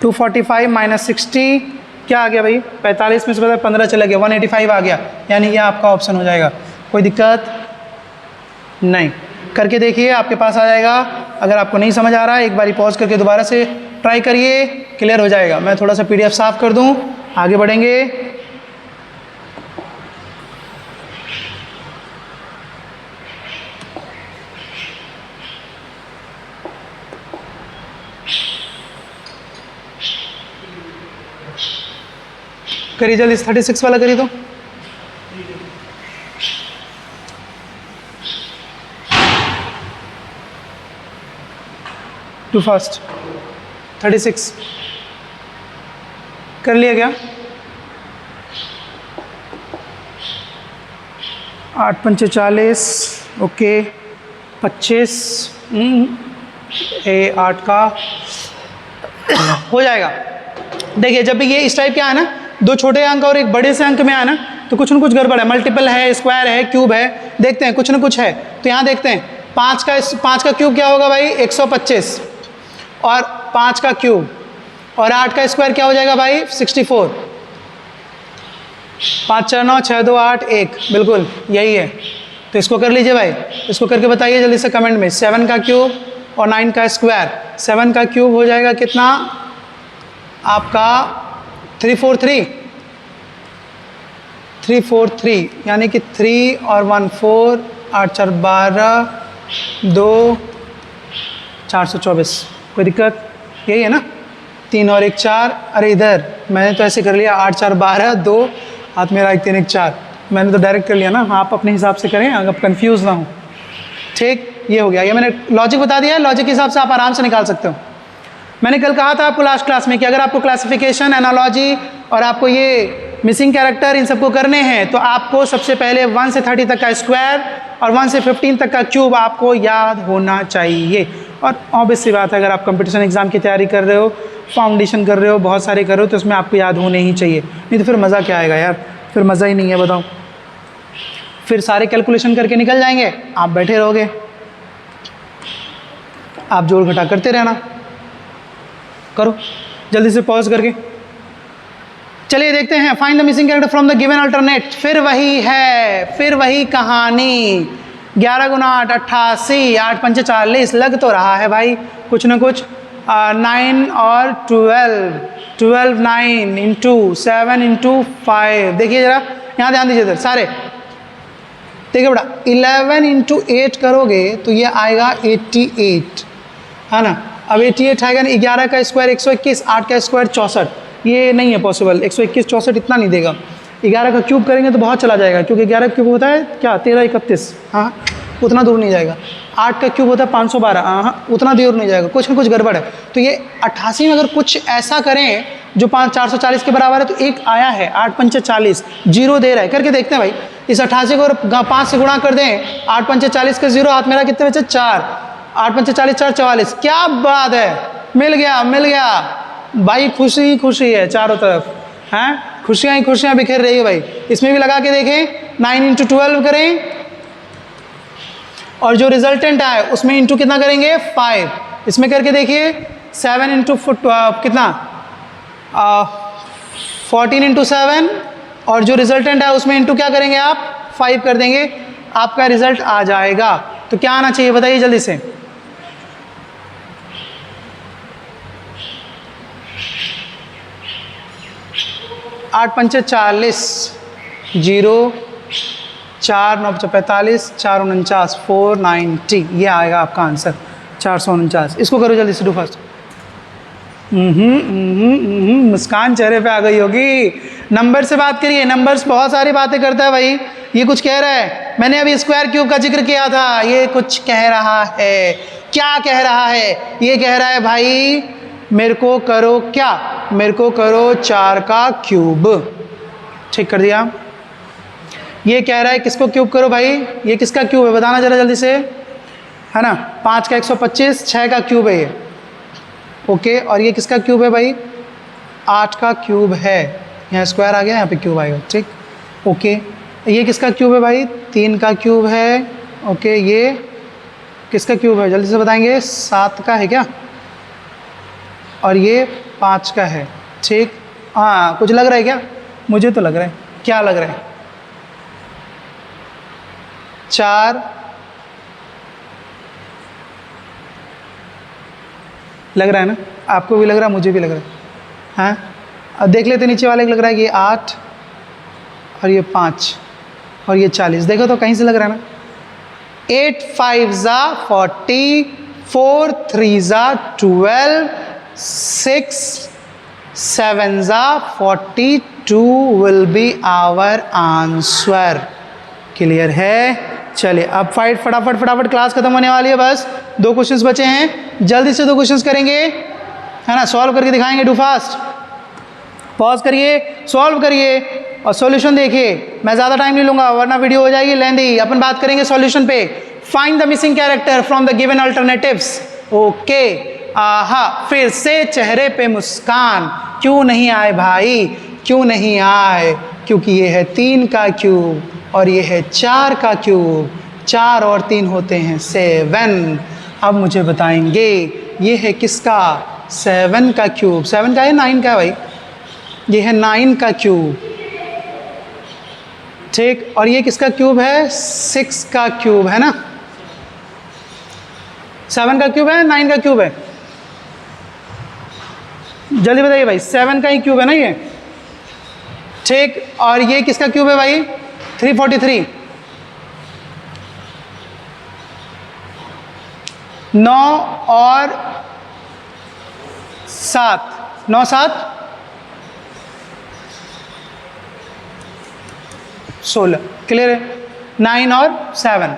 245 माइनस 60 क्या आ गया भाई? 45 में से पता 15 चला गया, 185 आ गया, यानी ये आपका ऑप्शन हो जाएगा। कोई दिक्कत नहीं, करके देखिए आपके पास आ जाएगा। अगर आपको नहीं समझ आ रहा है एक बारी पॉज करके दोबारा से ट्राई करिए, क्लियर हो जाएगा। मैं थोड़ा सा PDF साफ कर दूं, आगे बढ़ेंगे। करिए जल्दी, 36 वाला करिए तो। To fast. 36 कर लिया क्या? 8 पंचे 40, ओके 25 8 का हो जाएगा। देखिए जब भी ये इस टाइप क्या है ना, दो छोटे अंक और एक बड़े से अंक में आना तो कुछ न कुछ गड़बड़ है, मल्टीपल है, स्क्वायर है, क्यूब है, देखते हैं कुछ न कुछ है। तो यहाँ देखते हैं 5 का क्यूब क्या होगा भाई? 125 और 5 का क्यूब, और 8 का स्क्वायर क्या हो जाएगा भाई? 64। 5 4 9 6 2 8 1, बिल्कुल यही है। तो इसको कर लीजिए भाई, इसको करके बताइए जल्दी से कमेंट में। 7 का क्यूब और 9 का स्क्वायर, 7 का क्यूब हो जाएगा कितना आपका? 343, यानी कि 3 और 1 4, 8 4 12, 2 424। कोई दिक्कत? यही है ना? 3 और 1 4, अरे इधर मैंने तो ऐसे कर लिया 8 4 12, 2 हाथ मेरा 1 3 1 4, मैंने तो डायरेक्ट कर लिया ना। आप अपने हिसाब से करें, अगर कंफ्यूज ना हो। ठीक, ये हो गया, ये मैंने लॉजिक बता दिया है, लॉजिक के हिसाब से आप आराम से निकाल सकते हो। मैंने कल कहा था आपको लास्ट क्लास में कि अगर आपको क्लासिफिकेशन, एनालॉजी और आपको ये मिसिंग कैरेक्टर इन सबको करने हैं तो आपको सबसे पहले 1 से 30 तक का स्क्वायर और 1 से 15 तक का क्यूब आपको याद होना चाहिए। और ऑब्वियस सी बात है, अगर आप कंपटीशन एग्ज़ाम की तैयारी कर रहे हो, फाउंडेशन कर रहे हो, बहुत सारे कर रहे हो, तो उसमें आपको याद होने ही चाहिए, नहीं तो फिर मज़ा क्या आएगा यार, फिर मज़ा ही नहीं है, बताओ। फिर सारे कैलकुलेशन करके निकल जाएंगे, आप बैठे रहोगे, आप जोड़ घटा करते रहना। करो जल्दी से पॉज करके। चलिए देखते हैं, find the missing character from the given alternate. फिर वही है, फिर वही कहानी, 11 गुना 8 88, 8 पंचे 40, लग तो रहा है भाई कुछ ना कुछ। 9 और 12 9 इंटू 7 इंटू 5, देखिए ज़रा यहाँ ध्यान दीजिए इधर सारे, देखिए बेटा 11 इंटू 8 करोगे तो ये आएगा 88, है ना। अब 88 आएगा ना, 11 का स्क्वायर 121, 8 का स्क्वायर 64, ये नहीं है पॉसिबल, 121 64 इतना नहीं देगा। 11 का क्यूब करेंगे तो बहुत चला जाएगा, क्योंकि 11 का क्यूब होता है क्या 13 31, हाँ उतना दूर नहीं जाएगा। 8 का क्यूब होता है 512, हाँ उतना दूर नहीं जाएगा, कुछ ना कुछ गड़बड़ है। तो ये 88 में अगर कुछ ऐसा करें जो 440 के बराबर है, तो एक आया है 8 पंचे 40, जीरो दे रहा है, करके देखते हैं भाई। इस 88 को 5 से गुणा कर दें, 8 पंचे 40 का जीरो, हाथ मेरा कितने बचे 4, 8 पंचे 40 4 44, क्या बात है, मिल गया मिल गया भाई, खुशी ही खुशी है चारों तरफ, हैं खुशियाँ ही खुशियाँ बिखेर रही है भाई। इसमें भी लगा के देखें, 9 इंटू 12 करें और जो रिजल्टेंट आए उसमें इंटू कितना करेंगे 5, इसमें करके देखिए 7 इंटू कितना 14 इंटू 7, और जो रिजल्टेंट है उसमें इंटू क्या करेंगे आप 5 कर देंगे, आपका रिजल्ट आ जाएगा। तो क्या आना चाहिए बताइए जल्दी से, आठ पंचे 40, 0 4 9 45, 4 49 490, ये आएगा आपका आंसर 449। इसको करो जल्दी से, डू फास्ट। मुस्कान चेहरे पे आ गई होगी। नंबर से बात करिए, नंबर्स बहुत सारी बातें करता है भाई। ये कुछ कह रहा है, मैंने अभी स्क्वायर क्यूब का जिक्र किया था, ये कुछ कह रहा है, क्या कह रहा है, ये कह रहा है भाई मेरे को करो क्या, मेरे को करो 4 का क्यूब, ठीक कर दिया। ये कह रहा है किसको क्यूब करो भाई, ये किसका क्यूब है बताना जरा जल्दी से, है ना 5 का 125, 6 का क्यूब है ये, ओके। और ये किसका क्यूब है भाई, 8 का क्यूब है, यहाँ स्क्वायर आ गया, यहाँ पे क्यूब आएगा, ठीक ओके। ये किसका क्यूब है भाई, 3 का क्यूब है, ओके। ये किसका क्यूब है जल्दी से बताएंगे, 7 का है क्या, और ये 5 का है, ठीक। हाँ कुछ लग रहा है क्या, मुझे तो लग रहा है, क्या लग रहा है, 4 लग रहा है ना, आपको भी लग रहा है, मुझे भी लग रहा है, हाँ। अब देख लेते नीचे वाले को लग रहा है कि ये 8 और ये 5 और ये 40, देखो तो कहीं से लग रहा है ना। 8 5 ज़ा 40, 4 3 ज़ा 12, 6 7 ज़ा 42 will be our answer. Clear है? चलिए अब फटाफट क्लास खत्म होने वाली है, बस 2 क्वेश्चंस बचे हैं, जल्दी से 2 क्वेश्चंस करेंगे, है ना, सॉल्व करके दिखाएंगे, डू फास्ट। पॉज करिए, सॉल्व करिए और सॉल्यूशन देखिए। मैं ज़्यादा टाइम नहीं लूँगा वरना वीडियो हो जाएगी लेंदी। अपन बात करेंगे सॉल्यूशन पे। Find the missing character from the given alternatives, okay. आहा, फिर से चेहरे पे मुस्कान, क्यों नहीं आए भाई, क्यों नहीं आए, क्योंकि ये है 3 का क्यूब और ये है 4 का क्यूब, 4 और 3 होते हैं 7। अब मुझे बताएंगे ये है किसका, 7 का क्यूब, 7 का है 9 का है भाई, ये है 9 का क्यूब, ठीक। और ये किसका क्यूब है, 6 का क्यूब, है ना। 7 का क्यूब है 9 का क्यूब है, जल्दी बताइए भाई, 7 का ही क्यूब है ना ये, ठीक। और ये किसका क्यूब है भाई, 343। 9 और 7, 9 7 16, क्लियर है। 9 और 7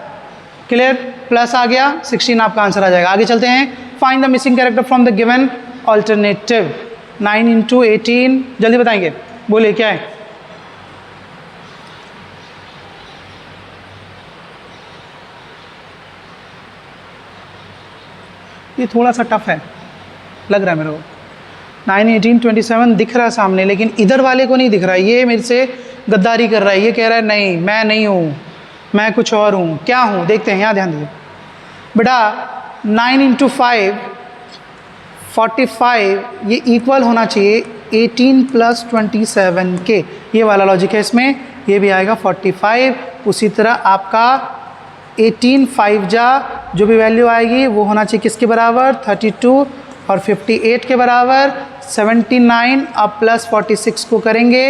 क्लियर, प्लस आ गया 16, आपका आंसर आ जाएगा। आगे चलते हैं, find the missing character from the given alternative. 9 into 18, जल्दी बताएंगे, बोलिए क्या है। ये थोड़ा सा टफ है लग रहा है मेरे को। 9, 18, 27 दिख रहा है सामने, लेकिन इधर वाले को नहीं दिख रहा है। ये मेरे से गद्दारी कर रहा है, ये कह रहा है नहीं मैं नहीं हूँ, मैं कुछ और हूँ। क्या हूँ देखते हैं, यहाँ ध्यान दीजिए बेटा। 9 × 5 45, ये इक्वल होना चाहिए 18 + 27 के। ये वाला लॉजिक है इसमें, ये भी आएगा 45। उसी तरह आपका 18 5 जा जो भी वैल्यू आएगी वो होना चाहिए किसके बराबर, 32 और 58 के बराबर। 79 अब प्लस 46 को करेंगे,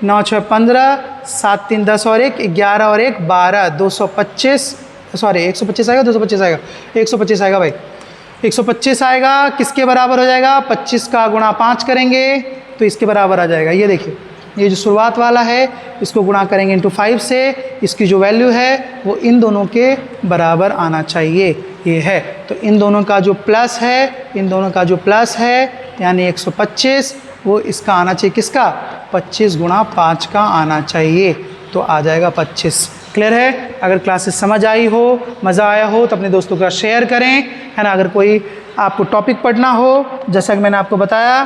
9 6 15, 7 3 10 और 1 11 और 1 12, 225 सॉरी 125 आएगा, 225 आएगा, 125 आएगा भाई, 125 आएगा। किसके बराबर हो जाएगा, 25 का गुणा 5 करेंगे तो इसके बराबर आ जाएगा। ये देखिए, ये जो शुरुआत वाला है इसको गुणा करेंगे × 5 से, इसकी जो वैल्यू है वो इन दोनों के बराबर आना चाहिए, ये है। तो इन दोनों का जो प्लस है, इन दोनों का जो प्लस है यानी 125, वो इसका आना चाहिए किसका, 25 × 5 का आना चाहिए, तो आ जाएगा 25। क्लियर है? अगर क्लासेस समझ आई हो, मज़ा आया हो तो अपने दोस्तों का शेयर करें, है ना। अगर कोई आपको टॉपिक पढ़ना हो, जैसा कि मैंने आपको बताया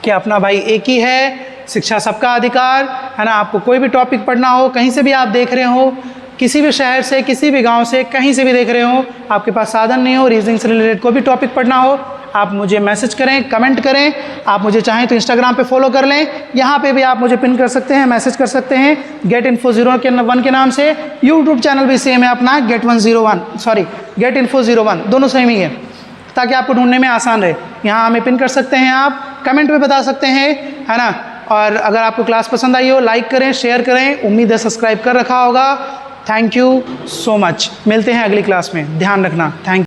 कि अपना भाई एक ही है, शिक्षा सबका अधिकार, है ना। आपको कोई भी टॉपिक पढ़ना हो, कहीं से भी आप देख रहे हो, किसी भी शहर से, किसी भी गांव से, कहीं से भी देख रहे हो, आपके पास साधन नहीं हो, रीजनिंग से रिलेटेड कोई भी टॉपिक पढ़ना हो, आप मुझे मैसेज करें, कमेंट करें। आप मुझे चाहें तो इंस्टाग्राम पे फॉलो कर लें, यहाँ पे भी आप मुझे पिन कर सकते हैं, मैसेज कर सकते हैं GetInfo01 के नाम से। यूट्यूब चैनल भी सेम है अपना, GetInfo01 दोनों सेम ही है, ताकि आपको ढूंढने में आसान रहे। यहाँ हमें पिन कर सकते हैं, आप कमेंट में बता सकते हैं, है ना। और अगर आपको क्लास पसंद आई हो, लाइक करें, शेयर करें, उम्मीद है सब्सक्राइब कर रखा होगा। थैंक यू सो मच, मिलते हैं अगली क्लास में, ध्यान रखना, थैंक